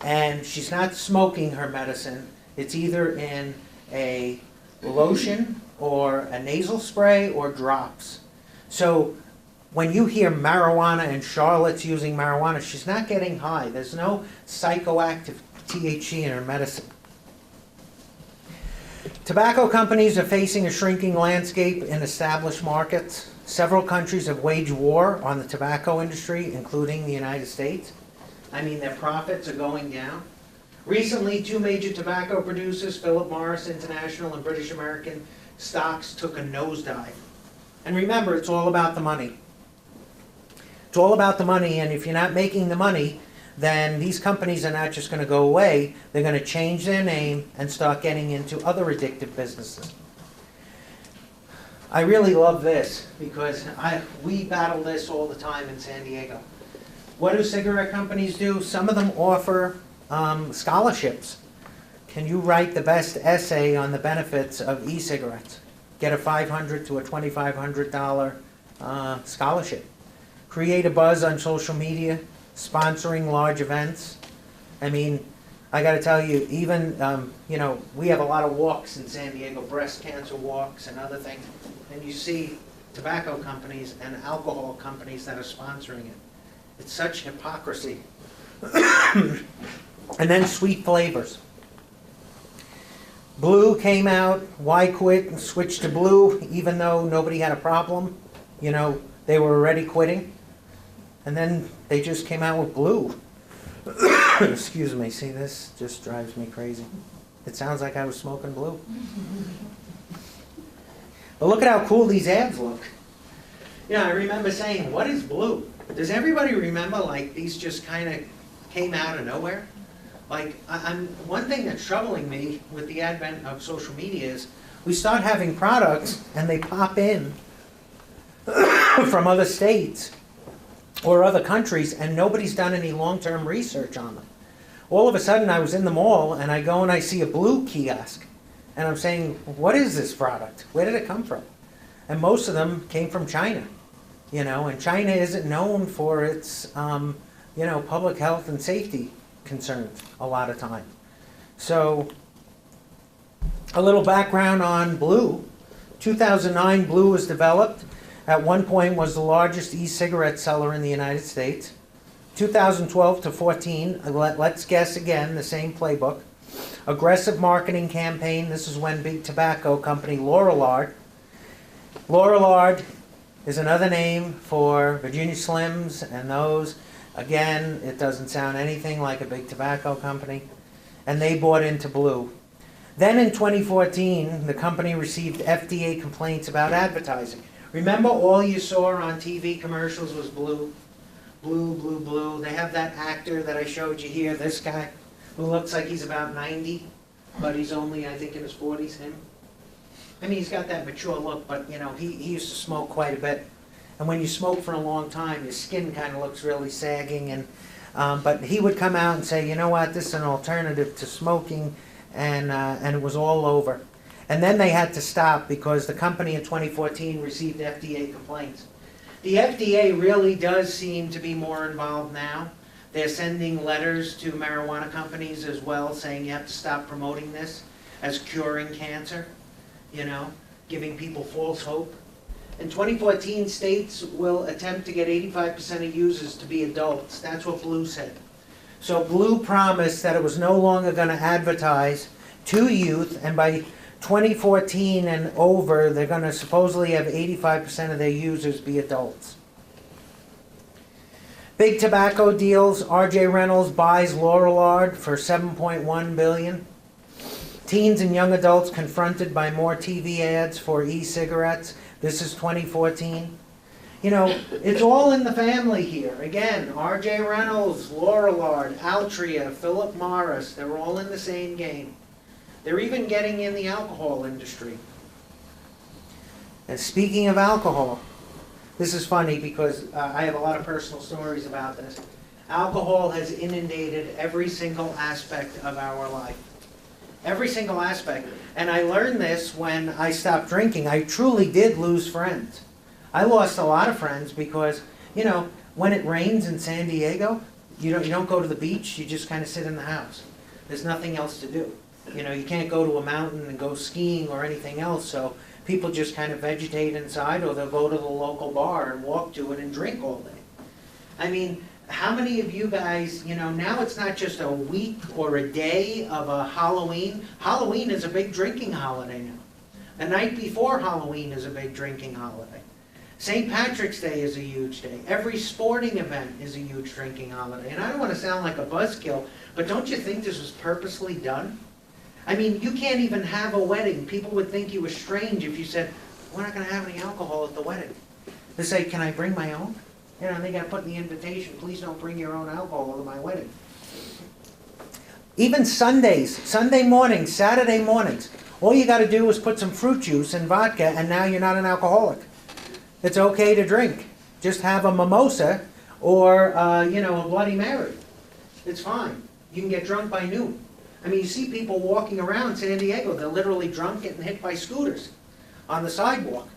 and she's not smoking her medicine. It's either in a lotion or a nasal spray or drops. So when you hear marijuana and Charlotte's using marijuana, she's not getting high. There's no psychoactive THC in her medicine. Tobacco companies are facing a shrinking landscape in established markets. Several countries have waged war on the tobacco industry, including the United States. I mean, their profits are going down. Recently, two major tobacco producers, Philip Morris International and British American, stocks took a nosedive. And remember, it's all about the money. It's all about the money, and if you're not making the money, then these companies are not just going to go away. They're going to change their name and start getting into other addictive businesses. I really love this because we battle this all the time in San Diego. What do cigarette companies do? Some of them offer scholarships. Can you write the best essay on the benefits of e-cigarettes? Get a $500 to a $2,500 scholarship. Create a buzz on social media, sponsoring large events. I mean, I got to tell you, even, we have a lot of walks in San Diego, breast cancer walks and other things, and you see tobacco companies and alcohol companies that are sponsoring it. It's such hypocrisy. And then sweet flavors. Blue came out, why quit and switch to blue, even though nobody had a problem? They were already quitting. And then they just came out with blue. Excuse me, see, this just drives me crazy. It sounds like I was smoking blue. But look at how cool these ads look. I remember saying, what is blue? Does everybody remember, like, these just kind of came out of nowhere? Like, one thing that's troubling me with the advent of social media is we start having products and they pop in from other states or other countries, and nobody's done any long-term research on them. All of a sudden, I was in the mall, and I go and I see a blue kiosk, and I'm saying, what is this product? Where did it come from? And most of them came from China, and China isn't known for its, public health and safety concerns a lot of time. So, a little background on blue. 2009, blue was developed. At one point was the largest e-cigarette seller in the United States. 2012 to 14, let's guess again, the same playbook. Aggressive marketing campaign. This is when big tobacco company Lorillard is another name for Virginia Slims and those. Again, it doesn't sound anything like a big tobacco company. And they bought into blue. Then in 2014, the company received FDA complaints about advertising. Remember, all you saw on TV commercials was blue, blue, blue, blue. They have that actor that I showed you here, this guy, who looks like he's about 90, but he's only, I think, in his 40s, him. I mean, he's got that mature look, but, he used to smoke quite a bit. And when you smoke for a long time, your skin kind of looks really sagging. And but he would come out and say, you know what, this is an alternative to smoking, and it was all over. And then they had to stop because the company in 2014 received FDA complaints. The FDA really does seem to be more involved now. They're sending letters to marijuana companies as well, saying you have to stop promoting this as curing cancer, giving people false hope. In 2014, states will attempt to get 85% of users to be adults. That's what Blue said. So Blue promised that it was no longer going to advertise to youth, and by 2014 and over, they're going to supposedly have 85% of their users be adults. Big tobacco deals. R.J. Reynolds buys Lorillard for $7.1 billion. Teens and young adults confronted by more TV ads for e-cigarettes. This is 2014. It's all in the family here. Again, R.J. Reynolds, Lorillard, Altria, Philip Morris, they're all in the same game. They're even getting in the alcohol industry. And speaking of alcohol, this is funny because I have a lot of personal stories about this. Alcohol has inundated every single aspect of our life. Every single aspect. And I learned this when I stopped drinking. I truly did lose friends. I lost a lot of friends because, you know, when it rains in San Diego, you don't go to the beach, you just kind of sit in the house. There's nothing else to do. You know, you can't go to a mountain and go skiing or anything else, so people just kind of vegetate inside, or they'll go to the local bar and walk to it and drink all day. I mean, how many of you guys, you know, now it's not just a week or a day of a Halloween. Halloween is a big drinking holiday now. The night before Halloween is a big drinking holiday. St. Patrick's Day is a huge day. Every sporting event is a huge drinking holiday. And I don't want to sound like a buzzkill, but don't you think this was purposely done? I mean, you can't even have a wedding. People would think you were strange if you said, we're not going to have any alcohol at the wedding. They say, can I bring my own? You know, they got to put in the invitation, please don't bring your own alcohol to my wedding. Even Sundays, Sunday mornings, Saturday mornings, all you got to do is put some fruit juice and vodka, and now you're not an alcoholic. It's okay to drink. Just have a mimosa or, you know, a Bloody Mary. It's fine. You can get drunk by noon. I mean, you see people walking around San Diego, they're literally drunk, getting hit by scooters on the sidewalk.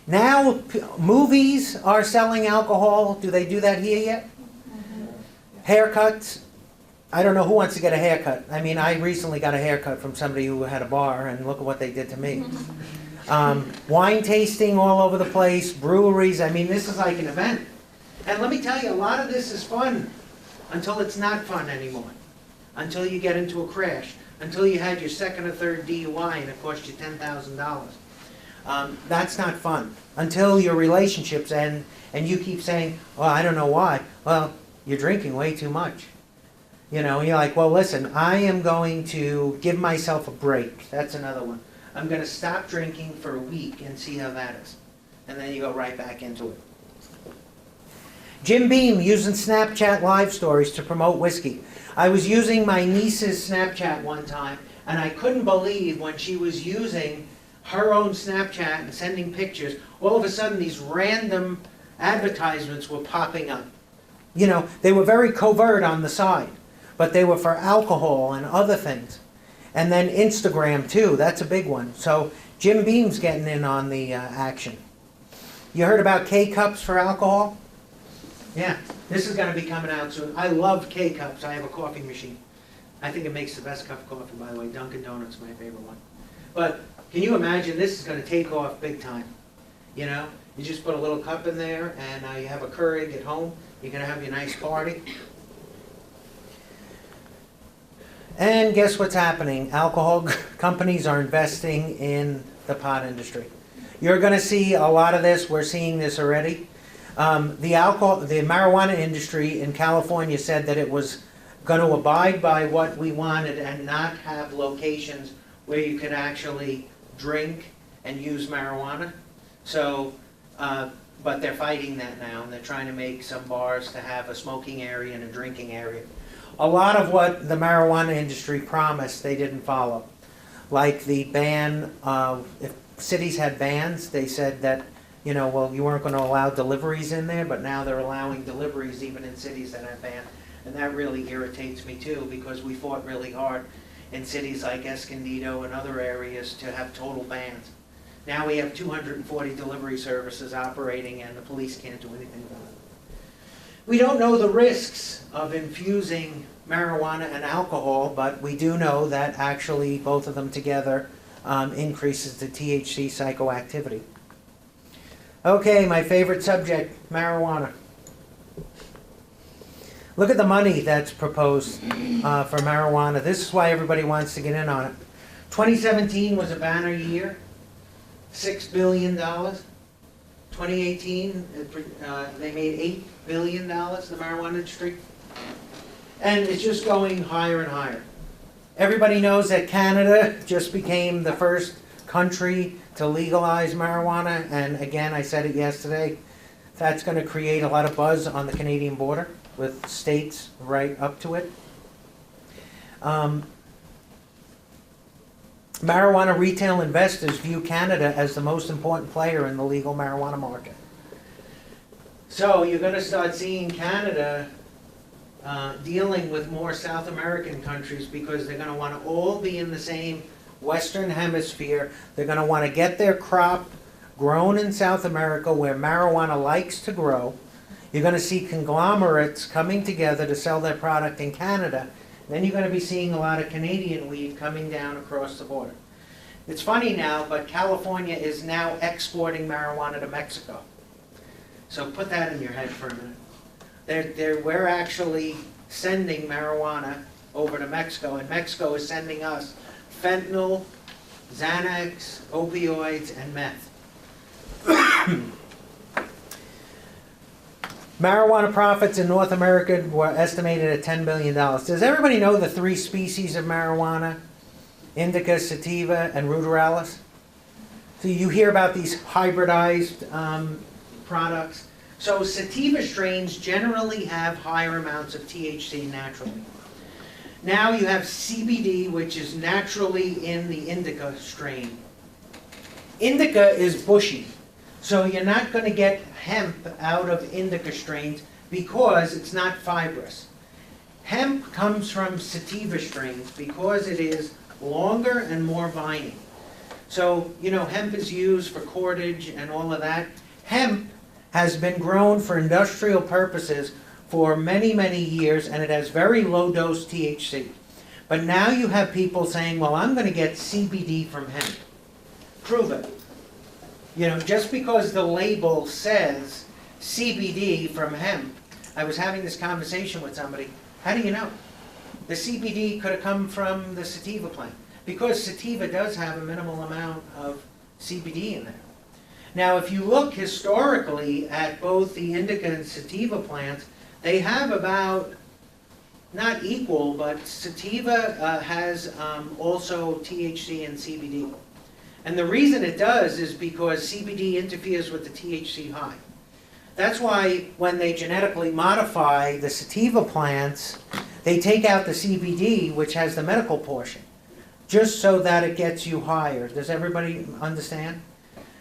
Now, movies are selling alcohol. Do they do that here yet? Haircuts. I don't know who wants to get a haircut. I mean, I recently got a haircut from somebody who had a bar, and look at what they did to me. Wine tasting all over the place, breweries. I mean, this is like an event. And let me tell you, a lot of this is fun until it's not fun anymore. Until you get into a crash. Until you had your second or third DUI and it cost you $10,000. That's not fun. Until your relationships end and you keep saying, well, I don't know why. Well, you're drinking way too much. You know, you're like, well, listen, I am going to give myself a break. That's another one. I'm going to stop drinking for a week and see how that is. And then you go right back into it. Jim Beam using Snapchat live stories to promote whiskey. I was using my niece's Snapchat one time, and I couldn't believe when she was using her own Snapchat and sending pictures, all of a sudden these random advertisements were popping up. You know, they were very covert on the side, but they were for alcohol and other things. And then Instagram too, that's a big one. So Jim Beam's getting in on the action. You heard about K-Cups for alcohol? Yeah, this is going to be coming out soon. I love K-Cups. I have a coffee machine. I think it makes the best cup of coffee, by the way. Dunkin' Donuts is my favorite one. But can you imagine, this is going to take off big time. You know, you just put a little cup in there, and you have a Keurig at home. You're going to have your nice party. And guess what's happening? Alcohol companies are investing in the pot industry. You're going to see a lot of this. We're seeing this already. The marijuana industry in California said that it was going to abide by what we wanted and not have locations where you could actually drink and use marijuana. So, but they're fighting that now, and they're trying to make some bars to have a smoking area and a drinking area. A lot of what the marijuana industry promised, they didn't follow. Like the ban of, if cities had bans, they said that, you know, well, you weren't going to allow deliveries in there, but now they're allowing deliveries even in cities that have banned. And that really irritates me too, because we fought really hard in cities like Escondido and other areas to have total bans. Now we have 240 delivery services operating, and the police can't do anything about it. We don't know the risks of infusing marijuana and alcohol, but we do know that actually both of them together increases the THC psychoactivity. Okay, my favorite subject, marijuana. Look at the money that's proposed for marijuana. This is why everybody wants to get in on it. 2017 was a banner year, $6 billion. 2018, they made $8 billion, the marijuana industry. And it's just going higher and higher. Everybody knows that Canada just became the first country to legalize marijuana, and again, I said it yesterday, that's going to create a lot of buzz on the Canadian border with states right up to it. Marijuana retail investors view Canada as the most important player in the legal marijuana market. So you're going to start seeing Canada dealing with more South American countries because they're going to want to all be in the same Western Hemisphere. They're going to want to get their crop grown in South America where marijuana likes to grow. You're going to see conglomerates coming together to sell their product in Canada. Then you're going to be seeing a lot of Canadian weed coming down across the border. It's funny now, but California is now exporting marijuana to Mexico. So put that in your head for a minute. We're actually sending marijuana over to Mexico, and Mexico is sending us fentanyl, Xanax, opioids, and meth. Marijuana profits in North America were estimated at $10 billion. Does everybody know the 3 species of marijuana? Indica, sativa, and ruderalis? So you hear about these hybridized products. So sativa strains generally have higher amounts of THC naturally. Now you have CBD, which is naturally in the indica strain. Indica is bushy, so you're not going to get hemp out of indica strains because it's not fibrous. Hemp comes from sativa strains because it is longer and more vining. So, you know, hemp is used for cordage and all of that. Hemp has been grown for industrial purposes for many, many years, and it has very low dose THC. But now you have people saying, well, I'm going to get CBD from hemp. Prove it. You know, just because the label says CBD from hemp, I was having this conversation with somebody, how do you know? The CBD could have come from the sativa plant, because sativa does have a minimal amount of CBD in there. Now, if you look historically at both the indica and sativa plants, they have about, not equal, but sativa has also THC and CBD. And the reason it does is because CBD interferes with the THC high. That's why when they genetically modify the sativa plants, they take out the CBD, which has the medical portion, just so that it gets you higher. Does everybody understand?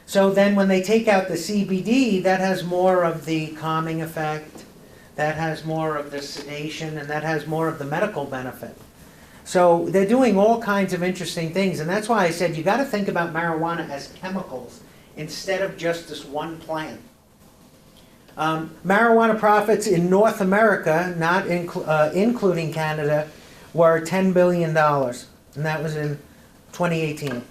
So then when they take out the CBD, that has more of the calming effect, that has more of the sedation, and that has more of the medical benefit. So they're doing all kinds of interesting things, and that's why I said you got to think about marijuana as chemicals instead of just this one plant. Marijuana profits in North America, not including Canada, were $10 billion, and that was in 2018.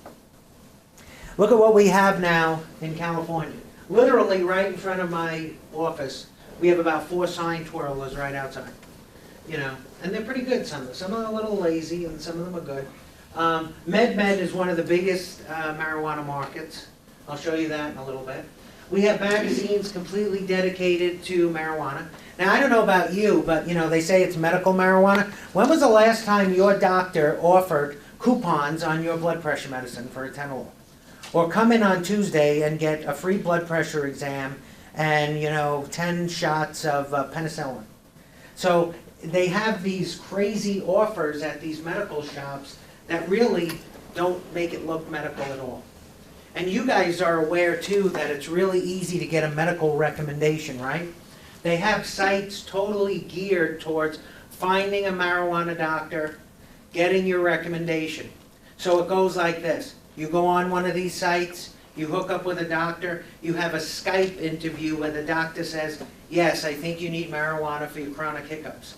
Look at what we have now in California. Literally right in front of my office, we have about 4 sign twirlers right outside. You know, and they're pretty good, some of them. Some of them are a little lazy, and some of them are good. MedMed is one of the biggest marijuana markets. I'll show you that in a little bit. We have magazines completely dedicated to marijuana. Now, I don't know about you, but you know, they say it's medical marijuana. When was the last time your doctor offered coupons on your blood pressure medicine for atenolol? Or come in on Tuesday and get a free blood pressure exam and, you know, 10 shots of penicillin. So they have these crazy offers at these medical shops that really don't make it look medical at all. And you guys are aware too that it's really easy to get a medical recommendation, right? They have sites totally geared towards finding a marijuana doctor, getting your recommendation. So it goes like this. You go on one of these sites, you hook up with a doctor, you have a Skype interview where the doctor says, yes, I think you need marijuana for your chronic hiccups.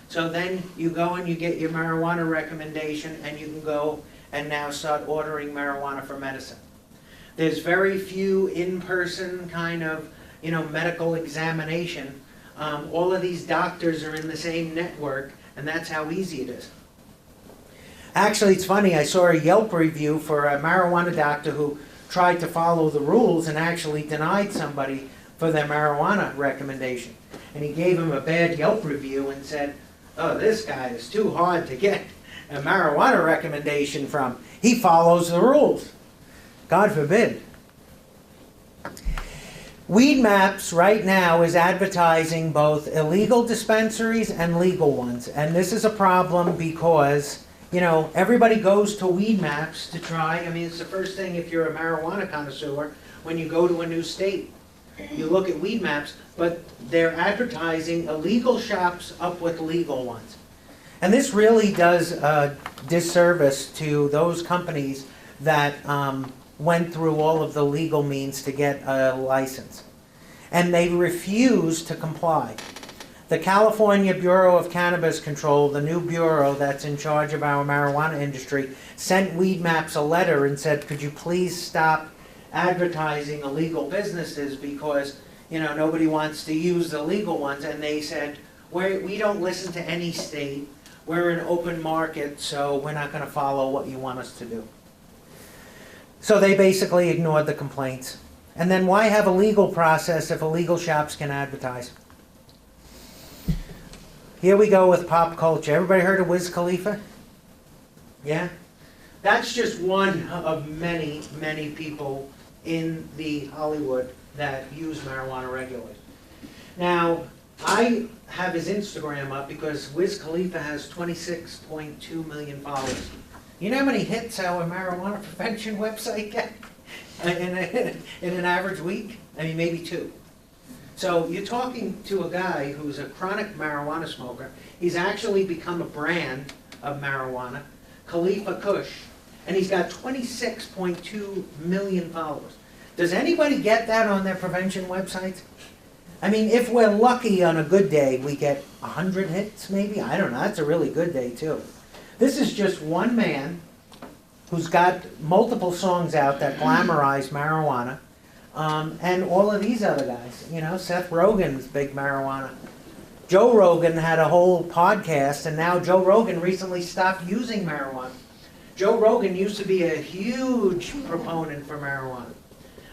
So then you go and you get your marijuana recommendation, and you can go and now start ordering marijuana for medicine. There's very few in-person kind of, you know, medical examination. All of these doctors are in the same network, and that's how easy it is. Actually, it's funny, I saw a Yelp review for a marijuana doctor who tried to follow the rules and actually denied somebody for their marijuana recommendation. And he gave him a bad Yelp review and said, oh, this guy is too hard to get a marijuana recommendation from. He follows the rules. God forbid. Weedmaps right now is advertising both illegal dispensaries and legal ones. And this is a problem because, you know, everybody goes to Weedmaps to try. I mean, it's the first thing if you're a marijuana connoisseur when you go to a new state. You look at Weedmaps, but they're advertising illegal shops up with legal ones. And this really does a disservice to those companies that went through all of the legal means to get a license. And they refuse to comply. The California Bureau of Cannabis Control, the new bureau that's in charge of our marijuana industry, sent Weedmaps a letter and said, could you please stop advertising illegal businesses because, you know, nobody wants to use the legal ones. And they said, we don't listen to any state. We're an open market, so we're not going to follow what you want us to do. So they basically ignored the complaints. And then why have a legal process if illegal shops can advertise? Here we go with pop culture. Everybody heard of Wiz Khalifa? Yeah? That's just one of many, many people in the Hollywood that use marijuana regularly. Now, I have his Instagram up because Wiz Khalifa has 26.2 million followers. You know how many hits our marijuana prevention website get in an average week? I mean, maybe 2. So you're talking to a guy who's a chronic marijuana smoker. He's actually become a brand of marijuana, Khalifa Kush, and he's got 26.2 million followers. Does anybody get that on their prevention websites? I mean, if we're lucky on a good day, we get 100 hits maybe? I don't know, that's a really good day too. This is just one man who's got multiple songs out that glamorize marijuana. And all of these other guys, you know, Seth Rogen's big marijuana. Joe Rogan had a whole podcast, and now Joe Rogan recently stopped using marijuana. Joe Rogan used to be a huge proponent for marijuana.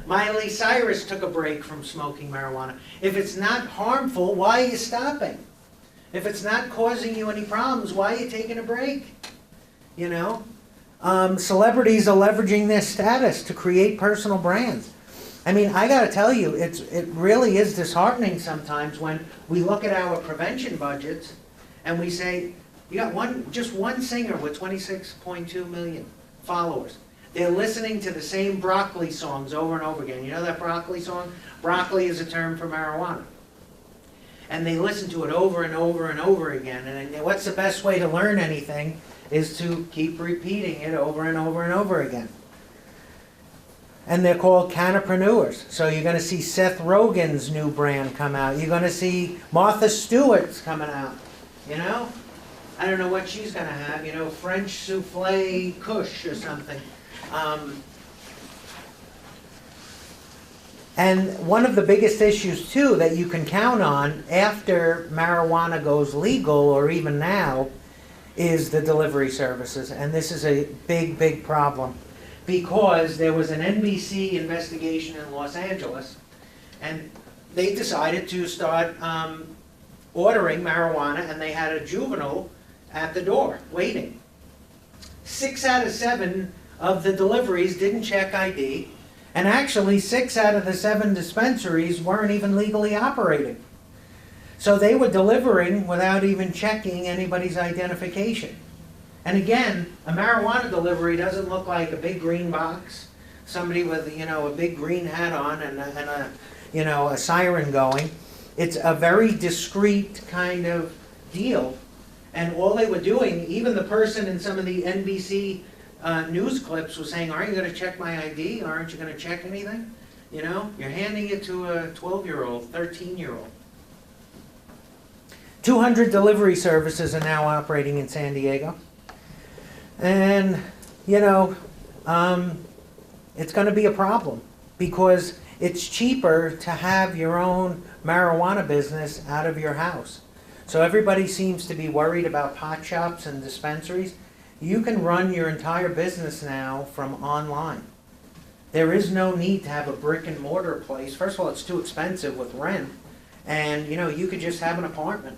Miley Cyrus took a break from smoking marijuana. If it's not harmful, why are you stopping? If it's not causing you any problems, why are you taking a break? You know? Celebrities are leveraging their status to create personal brands. I mean, I got to tell you, it really is disheartening sometimes when we look at our prevention budgets and we say, you got just one singer with 26.2 million followers. They're listening to the same broccoli songs over and over again. You know that broccoli song? Broccoli is a term for marijuana. And they listen to it over and over and over again. And what's the best way to learn anything is to keep repeating it over and over and over again. And they're called cannapreneurs. So you're going to see Seth Rogen's new brand come out. You're going to see Martha Stewart's coming out. You know? I don't know what she's going to have. You know, French souffle kush or something. And one of the biggest issues, too, that you can count on after marijuana goes legal, or even now, is the delivery services. And this is a big, big problem. Because there was an NBC investigation in Los Angeles, and they decided to start ordering marijuana, and they had a juvenile at the door waiting. 6 out of 7 of the deliveries didn't check ID, and actually 6 out of the 7 dispensaries weren't even legally operating. So they were delivering without even checking anybody's identification. And again, a marijuana delivery doesn't look like a big green box, somebody with, you know, a big green hat on and a, you know, a siren going. It's a very discreet kind of deal. And all they were doing, even the person in some of the NBC news clips was saying, aren't you going to check my ID? Aren't you going to check anything? You know, you're handing it to a 12-year-old, 13-year-old. 200 delivery services are now operating in San Diego. And, you know, it's going to be a problem because it's cheaper to have your own marijuana business out of your house. So everybody seems to be worried about pot shops and dispensaries. You can run your entire business now from online. There is no need to have a brick and mortar place. First of all, it's too expensive with rent. And, you know, you could just have an apartment.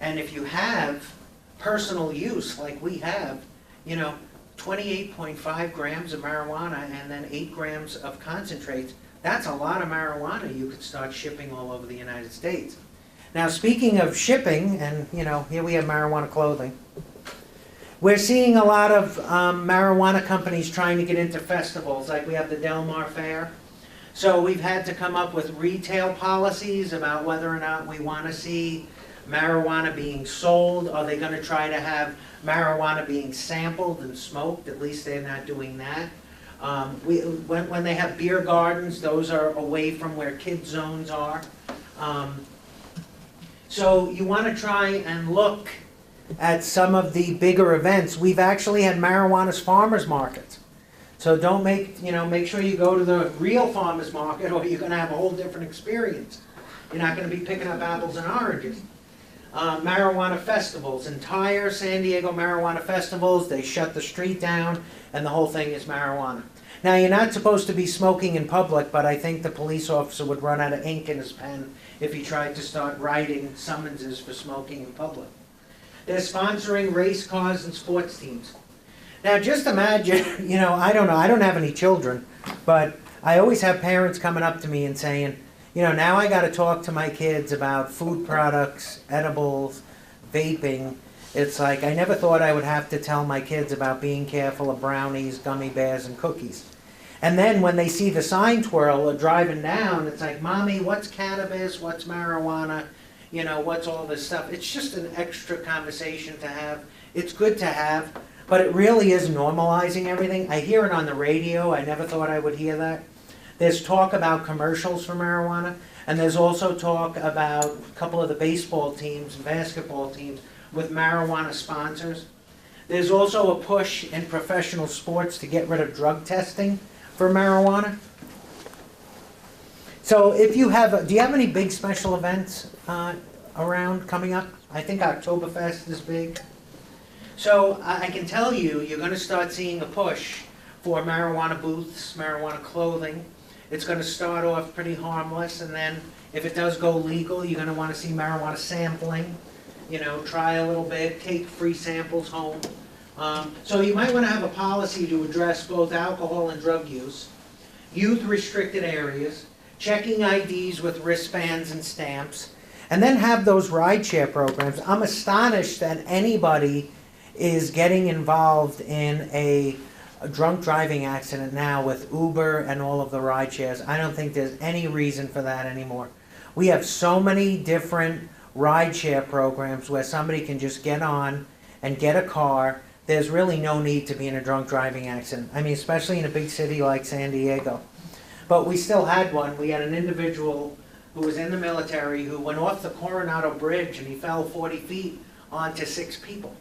And if you have personal use like we have, you know, 28.5 grams of marijuana and then 8 grams of concentrates, that's a lot of marijuana you could start shipping all over the United States. Now, speaking of shipping, and, you know, here we have marijuana clothing. We're seeing a lot of marijuana companies trying to get into festivals, like we have the Del Mar Fair. So we've had to come up with retail policies about whether or not we want to see marijuana being sold. Are they going to try to have marijuana being sampled and smoked? At least they're not doing that. When they have beer gardens, those are away from where kid zones are. So you want to try and look at some of the bigger events. We've actually had marijuana's farmers markets. So don't make sure you go to the real farmers market or you're going to have a whole different experience. You're not going to be picking up apples and oranges. Marijuana festivals, entire San Diego marijuana festivals, they shut the street down and the whole thing is marijuana. Now you're not supposed to be smoking in public, but I think the police officer would run out of ink in his pen if he tried to start writing summonses for smoking in public. They're sponsoring race cars and sports teams. Now just imagine, I don't know, I don't have any children, but I always have parents coming up to me and saying, now I got to talk to my kids about food products, edibles, vaping. It's like I never thought I would have to tell my kids about being careful of brownies, gummy bears, and cookies. And then when they see the sign twirl or driving down, it's like, Mommy, what's cannabis? What's marijuana? What's all this stuff? It's just an extra conversation to have. It's good to have, but it really is normalizing everything. I hear it on the radio. I never thought I would hear that. There's talk about commercials for marijuana, and there's also talk about a couple of the baseball teams, basketball teams, with marijuana sponsors. There's also a push in professional sports to get rid of drug testing for marijuana. So if you have, do you have any big special events around coming up? I think Oktoberfest is big. So I can tell you, you're going to start seeing a push for marijuana booths, marijuana clothing. It's going to start off pretty harmless, and then if it does go legal, you're going to want to see marijuana sampling. Try a little bit, take free samples home. So you might want to have a policy to address both alcohol and drug use, youth-restricted areas, checking IDs with wristbands and stamps, and then have those rideshare programs. I'm astonished that anybody is getting involved in a drunk driving accident now with Uber and all of the ride shares. I don't think there's any reason for that anymore. We have so many different ride share programs where somebody can just get on and get a car. There's really no need to be in a drunk driving accident. I mean, especially in a big city like San Diego. But we still had one. We had an individual who was in the military who went off the Coronado Bridge and he fell 40 feet onto 6 people.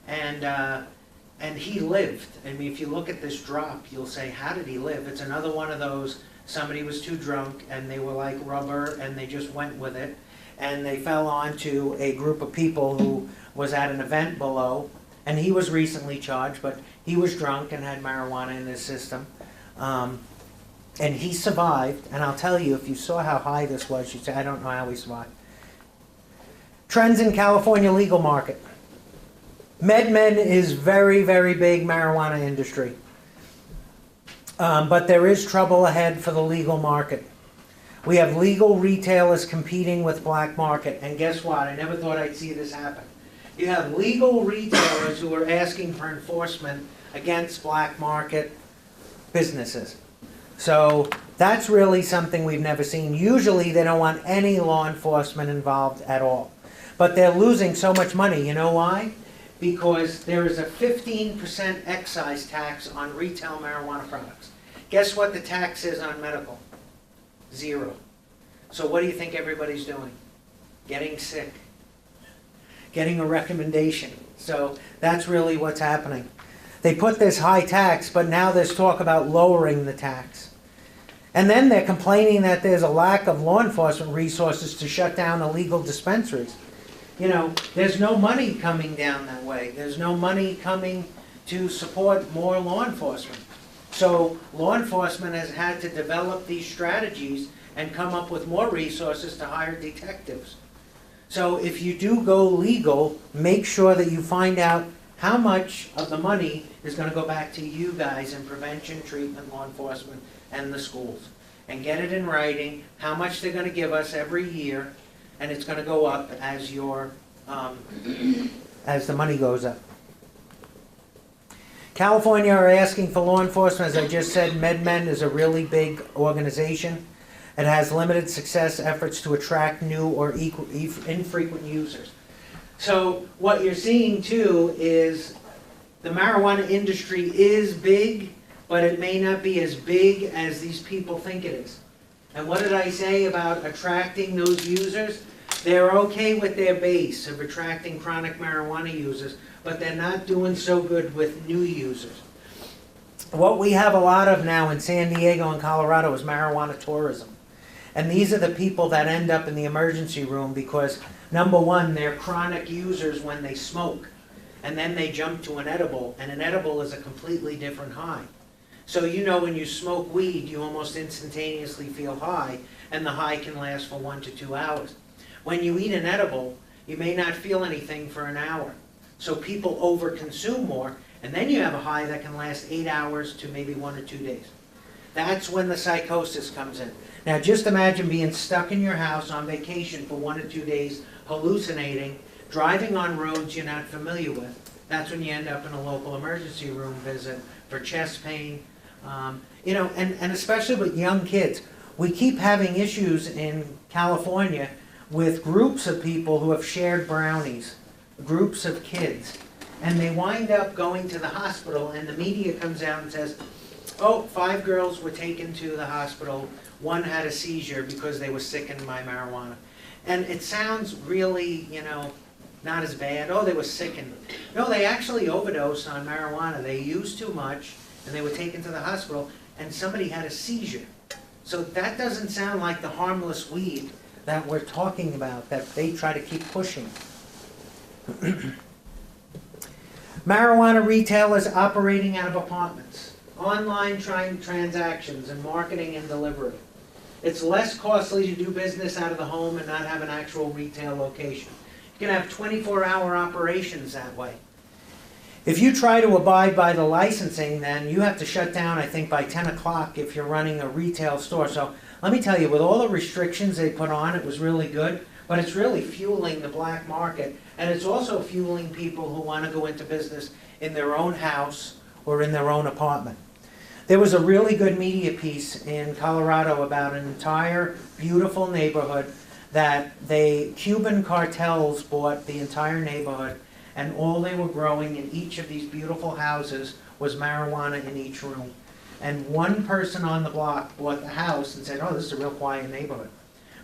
And he lived. I mean, if you look at this drop, you'll say, how did he live? It's another one of those, somebody was too drunk and they were like rubber and they just went with it. And they fell onto a group of people who was at an event below. And he was recently charged, but he was drunk and had marijuana in his system. And he survived. And I'll tell you, if you saw how high this was, you'd say, I don't know how he survived. Trends in California legal market. MedMen is very, very big marijuana industry. But there is trouble ahead for the legal market. We have legal retailers competing with black market. And guess what? I never thought I'd see this happen. You have legal retailers who are asking for enforcement against black market businesses. So that's really something we've never seen. Usually they don't want any law enforcement involved at all. But they're losing so much money. You know why? Because there is a 15% excise tax on retail marijuana products. Guess what the tax is on medical? 0. So what do you think everybody's doing? Getting sick. Getting a recommendation. So that's really what's happening. They put this high tax, but now there's talk about lowering the tax. And then they're complaining that there's a lack of law enforcement resources to shut down illegal dispensaries. There's no money coming down that way. There's no money coming to support more law enforcement. So law enforcement has had to develop these strategies and come up with more resources to hire detectives. So if you do go legal, make sure that you find out how much of the money is going to go back to you guys in prevention, treatment, law enforcement, and the schools. And get it in writing, how much they're going to give us every year, and it's going to go up as your as the money goes up. California are asking for law enforcement. As I just said, MedMen is a really big organization. It has limited success efforts to attract new or infrequent users. So what you're seeing too is the marijuana industry is big, but it may not be as big as these people think it is. And what did I say about attracting those users? They're okay with their base of attracting chronic marijuana users, but they're not doing so good with new users. What we have a lot of now in San Diego and Colorado is marijuana tourism. And these are the people that end up in the emergency room because, number one, they're chronic users when they smoke. And then they jump to an edible, and an edible is a completely different high. So you know when you smoke weed, you almost instantaneously feel high, and the high can last for 1 to 2 hours. When you eat an edible, you may not feel anything for an hour. So people overconsume more, and then you have a high that can last 8 hours to maybe 1 or 2 days. That's when the psychosis comes in. Now just imagine being stuck in your house on vacation for 1 or 2 days, hallucinating, driving on roads you're not familiar with. That's when you end up in a local emergency room visit for chest pain. And especially with young kids. We keep having issues in California with groups of people who have shared brownies, groups of kids. And they wind up going to the hospital, and the media comes out and says, oh, 5 girls were taken to the hospital. 1 had a seizure because they were sickened by marijuana. And it sounds really, not as bad. Oh, they were sickened. No, they actually overdosed on marijuana. They used too much, and they were taken to the hospital, and somebody had a seizure. So that doesn't sound like the harmless weed that we're talking about, that they try to keep pushing. Marijuana retailers operating out of apartments, online transactions, and marketing and delivery. It's less costly to do business out of the home and not have an actual retail location. You can have 24-hour operations that way. If you try to abide by the licensing, then you have to shut down, I think, by 10 o'clock if you're running a retail store. So let me tell you, with all the restrictions they put on, it was really good, but it's really fueling the black market, and it's also fueling people who want to go into business in their own house or in their own apartment. There was a really good media piece in Colorado about an entire beautiful neighborhood that Cuban cartels bought the entire neighborhood, and all they were growing in each of these beautiful houses was marijuana in each room. And one person on the block bought the house and said, oh, this is a real quiet neighborhood.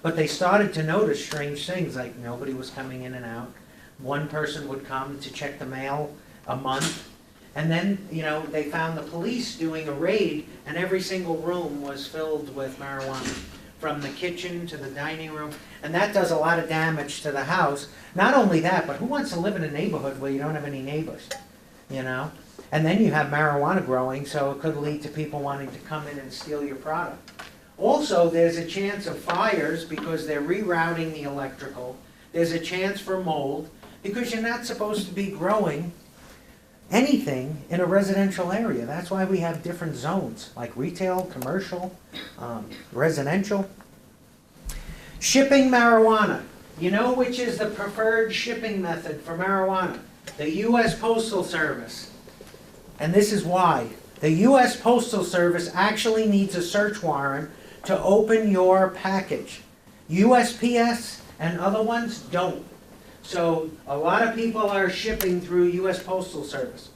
But they started to notice strange things, like nobody was coming in and out. One person would come to check the mail a month. And then, they found the police doing a raid, and every single room was filled with marijuana, from the kitchen to the dining room. And that does a lot of damage to the house. Not only that, but who wants to live in a neighborhood where you don't have any neighbors, And then you have marijuana growing, so it could lead to people wanting to come in and steal your product. Also, there's a chance of fires because they're rerouting the electrical. There's a chance for mold because you're not supposed to be growing anything in a residential area. That's why we have different zones, like retail, commercial, residential. Shipping marijuana. You know which is the preferred shipping method for marijuana? The U.S. Postal Service. And this is why. The U.S. Postal Service actually needs a search warrant to open your package. USPS and other ones don't. So a lot of people are shipping through U.S. Postal Service.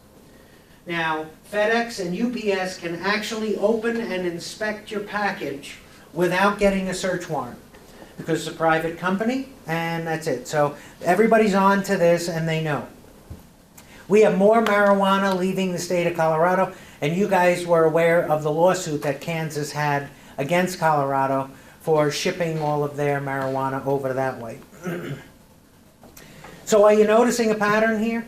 Now, FedEx and UPS can actually open and inspect your package without getting a search warrant, because it's a private company, and that's it. So everybody's on to this, and they know. We have more marijuana leaving the state of Colorado, and you guys were aware of the lawsuit that Kansas had against Colorado for shipping all of their marijuana over that way. So are you noticing a pattern here?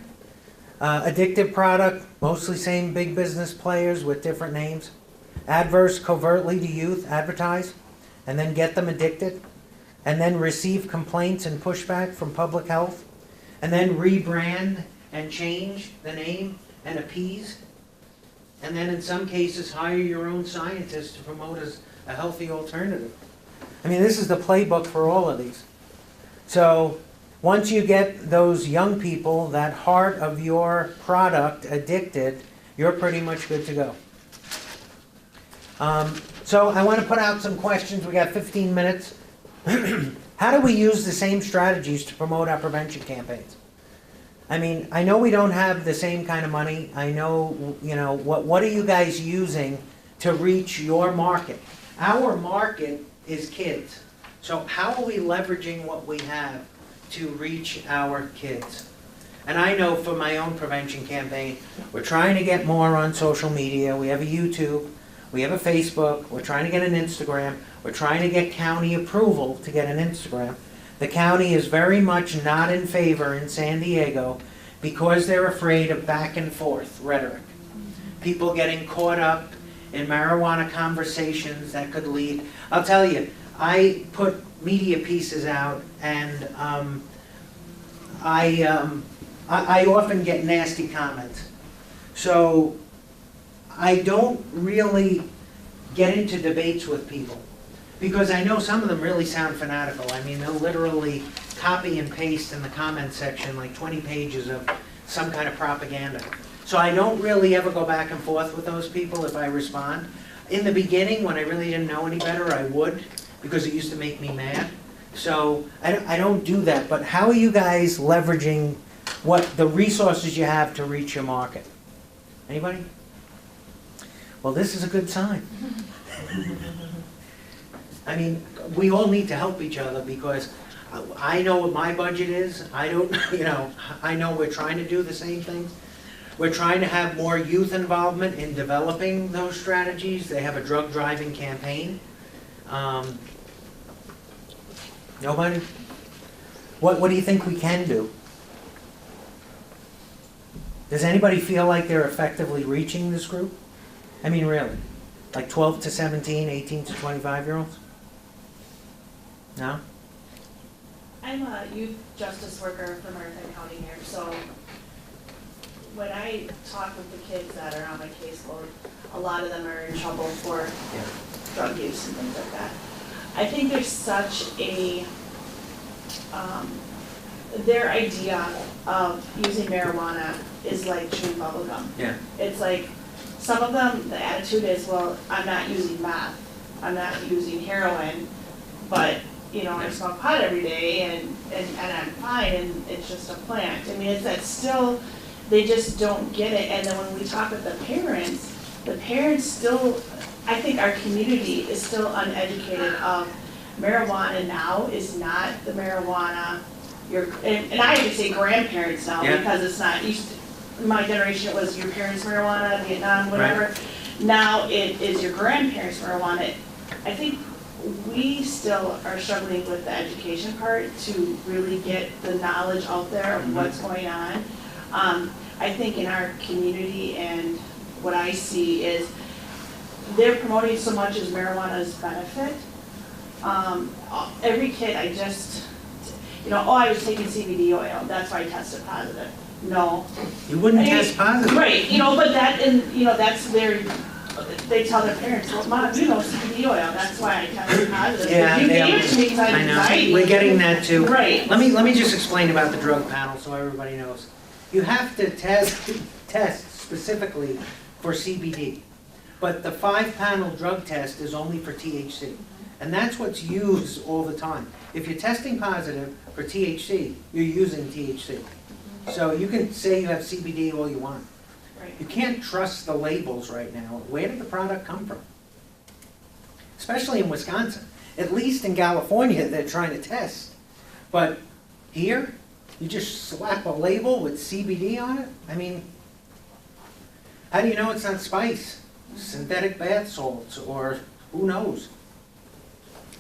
Addictive product, mostly same big business players with different names. Adverse covertly to youth, advertise, and then get them addicted, and then receive complaints and pushback from public health, and then rebrand and change the name and appease, and then in some cases hire your own scientists to promote as a healthy alternative. I mean, this is the playbook for all of these. So once you get those young people, that heart of your product addicted, you're pretty much good to go. So I want to put out some questions. We got 15 minutes. How do we use the same strategies to promote our prevention campaigns? I mean, I know we don't have the same kind of money. I know, you know, what are you guys using to reach your market? Our market is kids. So how are we leveraging what we have to reach our kids? And I know for my own prevention campaign, we're trying to get more on social media. We have a YouTube, we have a Facebook, we're trying to get an Instagram, we're trying to get county approval to get an Instagram. The county is very much not in favor in San Diego because they're afraid of back and forth rhetoric. People getting caught up in marijuana conversations that could lead. I'll tell you, I put media pieces out, and I often get nasty comments. So I don't really get into debates with people, because I know some of them really sound fanatical. I mean, they'll literally copy and paste in the comment section like 20 pages of some kind of propaganda. So I don't really ever go back and forth with those people if I respond. In the beginning, when I really didn't know any better, I would, because it used to make me mad. So I don't do that. But how are you guys leveraging what the resources you have to reach your market? Anybody? Well, this is a good sign. I mean, we all need to help each other, because I know what my budget is. I don't, you know, I know we're trying to do the same things. We're trying to have more youth involvement in developing those strategies. They have a drug driving campaign. Nobody? What do you think we can do? Does anybody feel like they're effectively reaching this group? I mean, really? Like 12 to 17, 18 to 25-year-olds? No? I'm a youth justice worker for Marathon County here, so when I talk with the kids that are on my caseload, a lot of them are in trouble for drug use and things like that. I think there's such a, their idea of using marijuana is like chewing bubble gum. Yeah. It's like, some of them, the attitude is, well, I'm not using meth, I'm not using heroin, but, you know, I smoke pot every day and I'm fine, and it's just a plant. I mean, it's that still, they just don't get it. And then when we talk with the parents still, I think our community is still uneducated of marijuana now is not the marijuana and I have to say grandparents now, because it's not, my generation it was your parents' marijuana, Vietnam, whatever. Right. Now it is your grandparents' marijuana. I think we still are struggling with the education part to really get the knowledge out there of what's going on. I think in our community, and what I see is they're promoting so much as marijuana's benefit. Every kid, I was taking CBD oil, that's why I tested positive. No. You wouldn't test positive. Right, but that's they tell their parents, well, Mom, CBD oil, that's why I tested positive. Yeah, you gave it to me because I had anxiety. We're getting that too. Right. Let me just explain about the drug panel so everybody knows. You have to test specifically for CBD, but the 5-panel drug test is only for THC. And that's what's used all the time. If you're testing positive for THC, you're using THC. So you can say you have CBD all you want. Right. You can't trust the labels right now. Where did the product come from? Especially in Wisconsin. At least in California, they're trying to test. But here, you just slap a label with CBD on it? I mean, how do you know it's not spice? Synthetic bath salts, or who knows?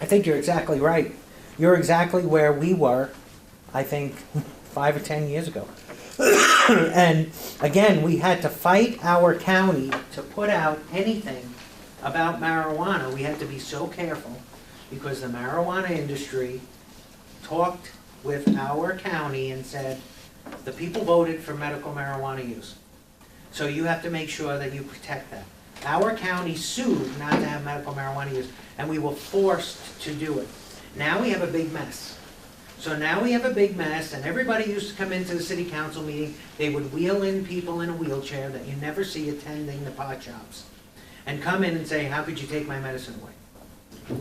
I think you're exactly right. You're exactly where we were, I think, 5 or 10 years ago. And again, we had to fight our county to put out anything about marijuana. We had to be so careful, because the marijuana industry talked with our county and said, the people voted for medical marijuana use. So you have to make sure that you protect that. Our county sued not to have medical marijuana use, and we were forced to do it. Now we have a big mess. So now we have a big mess, and everybody used to come into the city council meeting, they would wheel in people in a wheelchair that you never see attending the pot shops, and come in and say, how could you take my medicine away?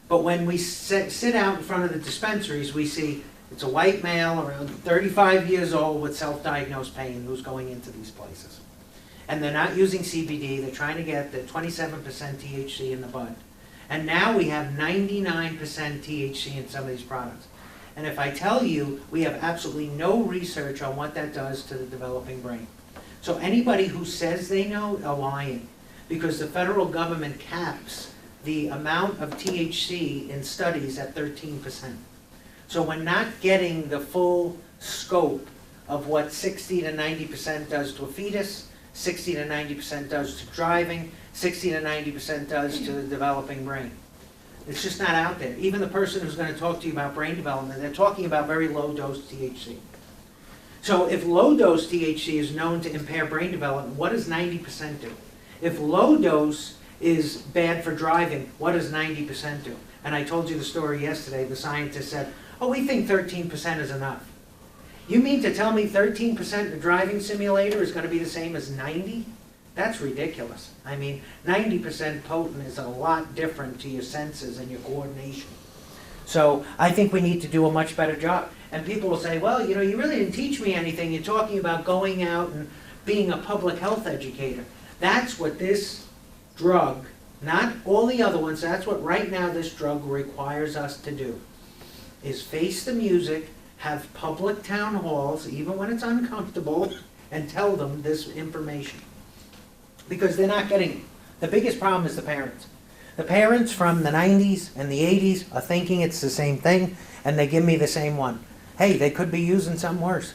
But when we sit out in front of the dispensaries, we see it's a white male around 35 years old with self-diagnosed pain who's going into these places. And they're not using CBD, they're trying to get the 27% THC in the bud. And now we have 99% THC in some of these products. And if I tell you, we have absolutely no research on what that does to the developing brain. So anybody who says they know are lying, because the federal government caps the amount of THC in studies at 13%. So we're not getting the full scope of what 60 to 90% does to a fetus, 60 to 90% does to driving, 60 to 90% does to the developing brain. It's just not out there. Even the person who's going to talk to you about brain development, they're talking about very low dose THC. So if low dose THC is known to impair brain development, what does 90% do? If low dose is bad for driving, what does 90% do? And I told you the story yesterday. The scientist said, oh, we think 13% is enough. You mean to tell me 13% in a driving simulator is going to be the same as 90? That's ridiculous. I mean, 90% potent is a lot different to your senses and your coordination. So I think we need to do a much better job. And people will say, well, you know, you really didn't teach me anything. You're talking about going out and being a public health educator. That's what this drug, not all the other ones, that's what right now this drug requires us to do, is face the music, have public town halls, even when it's uncomfortable, and tell them this information. Because they're not getting it. The biggest problem is the parents. The parents from the 90s and the 80s are thinking it's the same thing, and they give me the same one. Hey, they could be using something worse.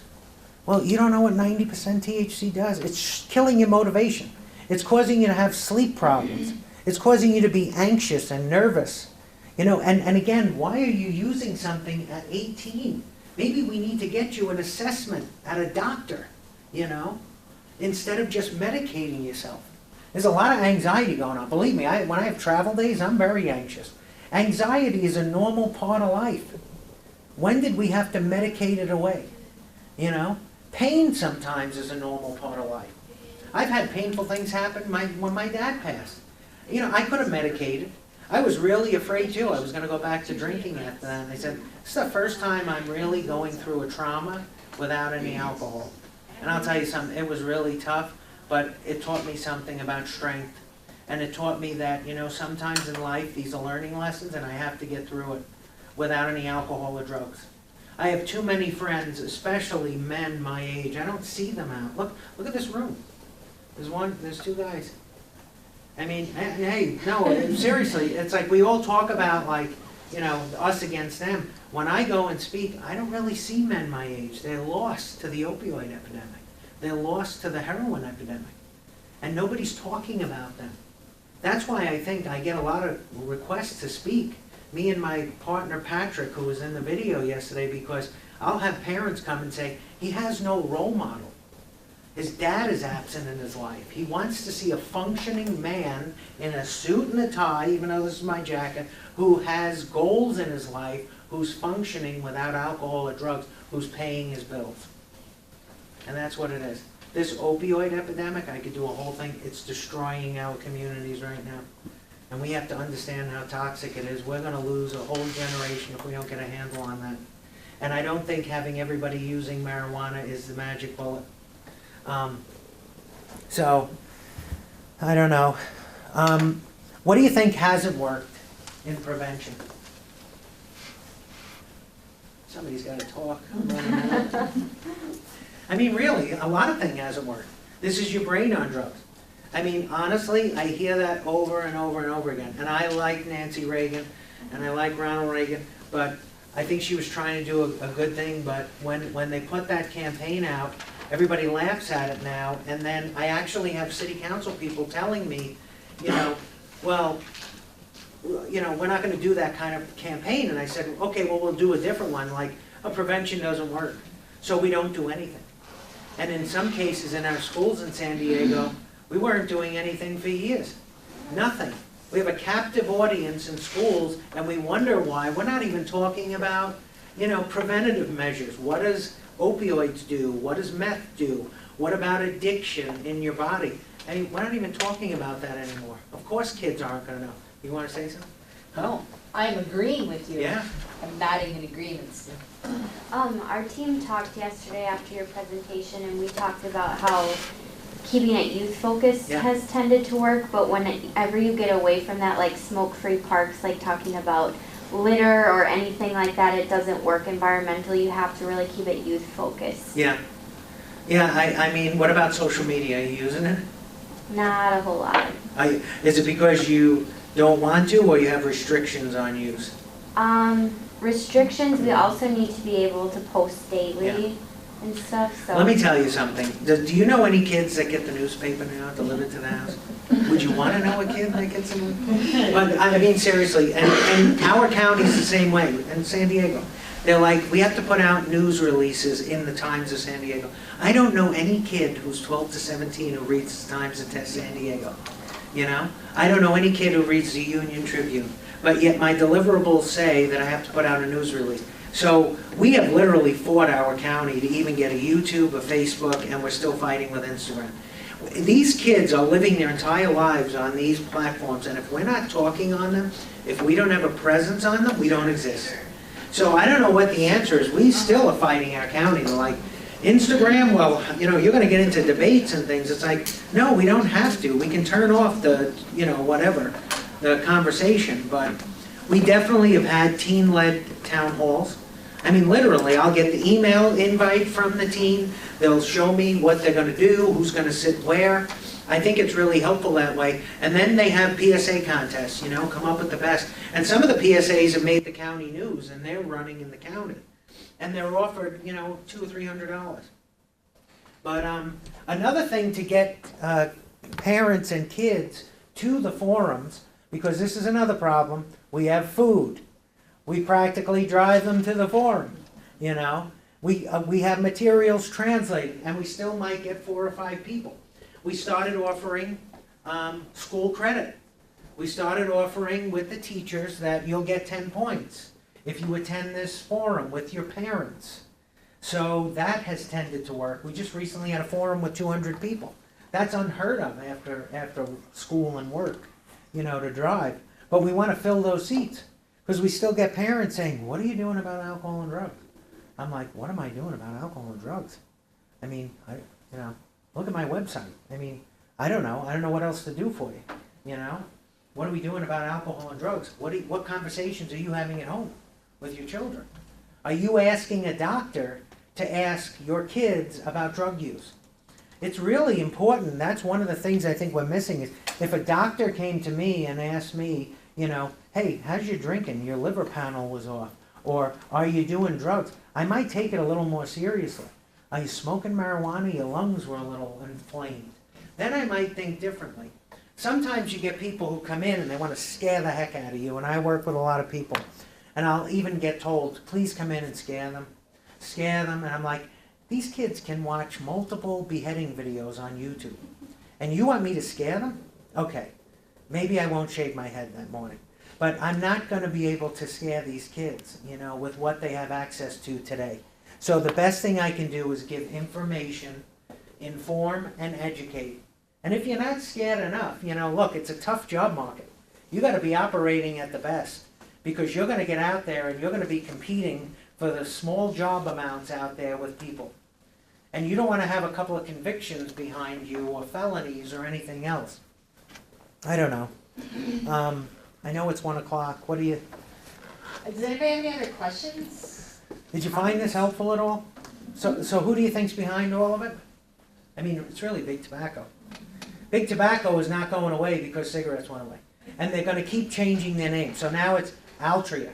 Well, you don't know what 90% THC does. It's killing your motivation. It's causing you to have sleep problems. It's causing you to be anxious and nervous. You know, and again, why are you using something at 18? Maybe we need to get you an assessment at a doctor, you know, instead of just medicating yourself. There's a lot of anxiety going on. Believe me, when I have travel days, I'm very anxious. Anxiety is a normal part of life. When did we have to medicate it away? You know, pain sometimes is a normal part of life. I've had painful things happen when my dad passed. You know, I could have medicated. I was really afraid too. I was going to go back to drinking after that. And I said, this is the first time I'm really going through a trauma without any alcohol. And I'll tell you something, it was really tough, but it taught me something about strength. And it taught me that, you know, sometimes in life, these are learning lessons and I have to get through it without any alcohol or drugs. I have too many friends, especially men my age. I don't see them out. Look at this room. There's two guys. I mean, hey, no, seriously, it's like we all talk about, like, you know, us against them. When I go and speak, I don't really see men my age. They're lost to the opioid epidemic. They're lost to the heroin epidemic. And nobody's talking about them. That's why I think I get a lot of requests to speak. Me and my partner Patrick, who was in the video yesterday, because I'll have parents come and say, he has no role model. His dad is absent in his life. He wants to see a functioning man in a suit and a tie, even though this is my jacket, who has goals in his life, who's functioning without alcohol or drugs, who's paying his bills. And that's what it is. This opioid epidemic, I could do a whole thing, it's destroying our communities right now. And we have to understand how toxic it is. We're going to lose a whole generation if we don't get a handle on that. And I don't think having everybody using marijuana is the magic bullet. So, I don't know. What do you think hasn't worked in prevention? Somebody's got to talk. I mean, really, a lot of things hasn't worked. This is your brain on drugs. I mean, honestly, I hear that over and over and over again. And I like Nancy Reagan, and I like Ronald Reagan, but I think she was trying to do a good thing. But when they put that campaign out, everybody laughs at it now, and then I actually have city council people telling me, you know, well, you know, we're not going to do that kind of campaign. And I said, okay, well, we'll do a different one, like prevention doesn't work, so we don't do anything. And in some cases in our schools in San Diego, we weren't doing anything for years. Nothing. We have a captive audience in schools, and we wonder why. We're not even talking about preventative measures. What does opioids do? What does meth do? What about addiction in your body? I mean, we're not even talking about that anymore. Of course kids aren't gonna know. You wanna say something? No, I'm agreeing with you. Yeah? I'm nodding in agreement, Stu. Our team talked yesterday after your presentation, and we talked about how keeping it youth focused Yeah. has tended to work, but whenever you get away from that, like smoke-free parks, like talking about litter or anything like that, it doesn't work environmentally. You have to really keep it youth focused. Yeah. Yeah, I mean, what about social media? Are you using it? Not a whole lot. Is it because you don't want to, or you have restrictions on use? Restrictions, we also need to be able to post daily and stuff, so. Let me tell you something. Do you know any kids that get the newspaper now delivered to the house? Would you want to know a kid that gets it? But I mean, seriously, and our county's the same way, and San Diego. They're like, we have to put out news releases in the Times of San Diego. I don't know any kid who's 12 to 17 who reads the Times of San Diego. I don't know any kid who reads the Union Tribune. But yet my deliverables say that I have to put out a news release. So we have literally fought our county to even get a YouTube, a Facebook, and we're still fighting with Instagram. These kids are living their entire lives on these platforms, and if we're not talking on them, if we don't have a presence on them, we don't exist. So I don't know what the answer is. We still are fighting our county. They're like, Instagram, well, you're going to get into debates and things. It's like, no, we don't have to. We can turn off the, whatever, the conversation. But we definitely have had teen-led town halls. I mean, literally, I'll get the email invite from the teen. They'll show me what they're going to do, who's going to sit where. I think it's really helpful that way. And then they have PSA contests, come up with the best. And some of the PSAs have made the county news, and they're running in the county. And they're offered, $200 or $300. But another thing to get parents and kids to the forums, because this is another problem, we have food. We practically drive them to the forum, We have materials translated, and we still might get 4 or 5 people. We started offering school credit. We started offering with the teachers that you'll get 10 points if you attend this forum with your parents. So that has tended to work. We just recently had a forum with 200 people. That's unheard of after school and work, to drive. But we want to fill those seats because we still get parents saying, what are you doing about alcohol and drugs? I'm like, what am I doing about alcohol and drugs? I mean, look at my website. I mean, I don't know. I don't know what else to do for you, What are we doing about alcohol and drugs? What conversations are you having at home with your children? Are you asking a doctor to ask your kids about drug use? It's really important. That's one of the things I think we're missing is if a doctor came to me and asked me, hey, how's your drinking? Your liver panel was off. Or are you doing drugs? I might take it a little more seriously. Are you smoking marijuana? Your lungs were a little inflamed. Then I might think differently. Sometimes you get people who come in and they want to scare the heck out of you, and I work with a lot of people. And I'll even get told, please come in and scare them. And I'm like, these kids can watch multiple beheading videos on YouTube. And you want me to scare them? Okay, maybe I won't shave my head that morning. But I'm not going to be able to scare these kids, with what they have access to today. So the best thing I can do is give information, inform, and educate. And if you're not scared enough, look, it's a tough job market. You got to be operating at the best because you're going to get out there and you're going to be competing for the small job amounts out there with people. And you don't want to have a couple of convictions behind you or felonies or anything else. I don't know. I know it's 1 o'clock. What do you... Does anybody have any other questions? Did you find this helpful at all? So who do you think's behind all of it? I mean, it's really big tobacco. Big tobacco is not going away because cigarettes went away. And they're going to keep changing their name. So now it's Altria.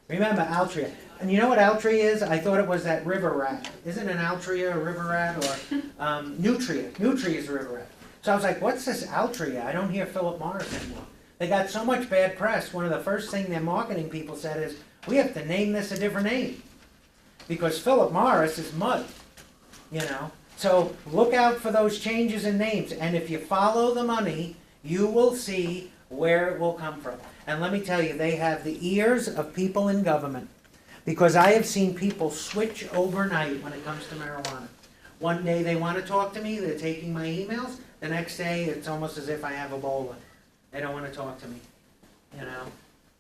Remember Altria. And you know what Altria is? I thought it was that river rat. Isn't an Altria a river rat? Or Nutria. Nutria is a river rat. So I was like, what's this Altria? I don't hear Philip Morris anymore. They got so much bad press. One of the first things their marketing people said is, we have to name this a different name. Because Philip Morris is mud. So look out for those changes in names. And if you follow the money, you will see where it will come from. And let me tell you, they have the ears of people in government. Because I have seen people switch overnight when it comes to marijuana. One day they want to talk to me, they're taking my emails, the next day it's almost as if I have Ebola. They don't want to talk to me, you know?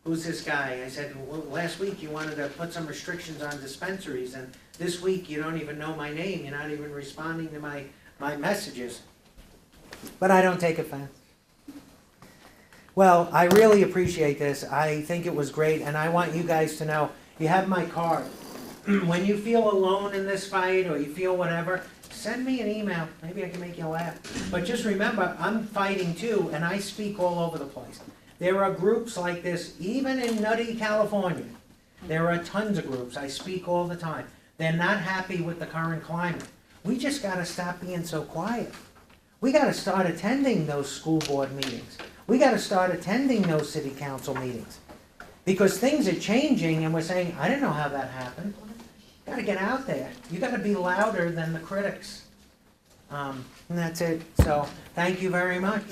Who's this guy? I said, well, last week you wanted to put some restrictions on dispensaries, and this week you don't even know my name, you're not even responding to my messages. But I don't take offense. Well, I really appreciate this. I think it was great, and I want you guys to know, you have my card. When you feel alone in this fight, or you feel whatever, send me an email. Maybe I can make you laugh. But just remember, I'm fighting too, and I speak all over the place. There are groups like this, even in nutty California. There are tons of groups. I speak all the time. They're not happy with the current climate. We just got to stop being so quiet. We got to start attending those school board meetings. We got to start attending those city council meetings. Because things are changing, and we're saying, I didn't know how that happened. You got to get out there. You got to be louder than the critics. And that's it. So, thank you very much.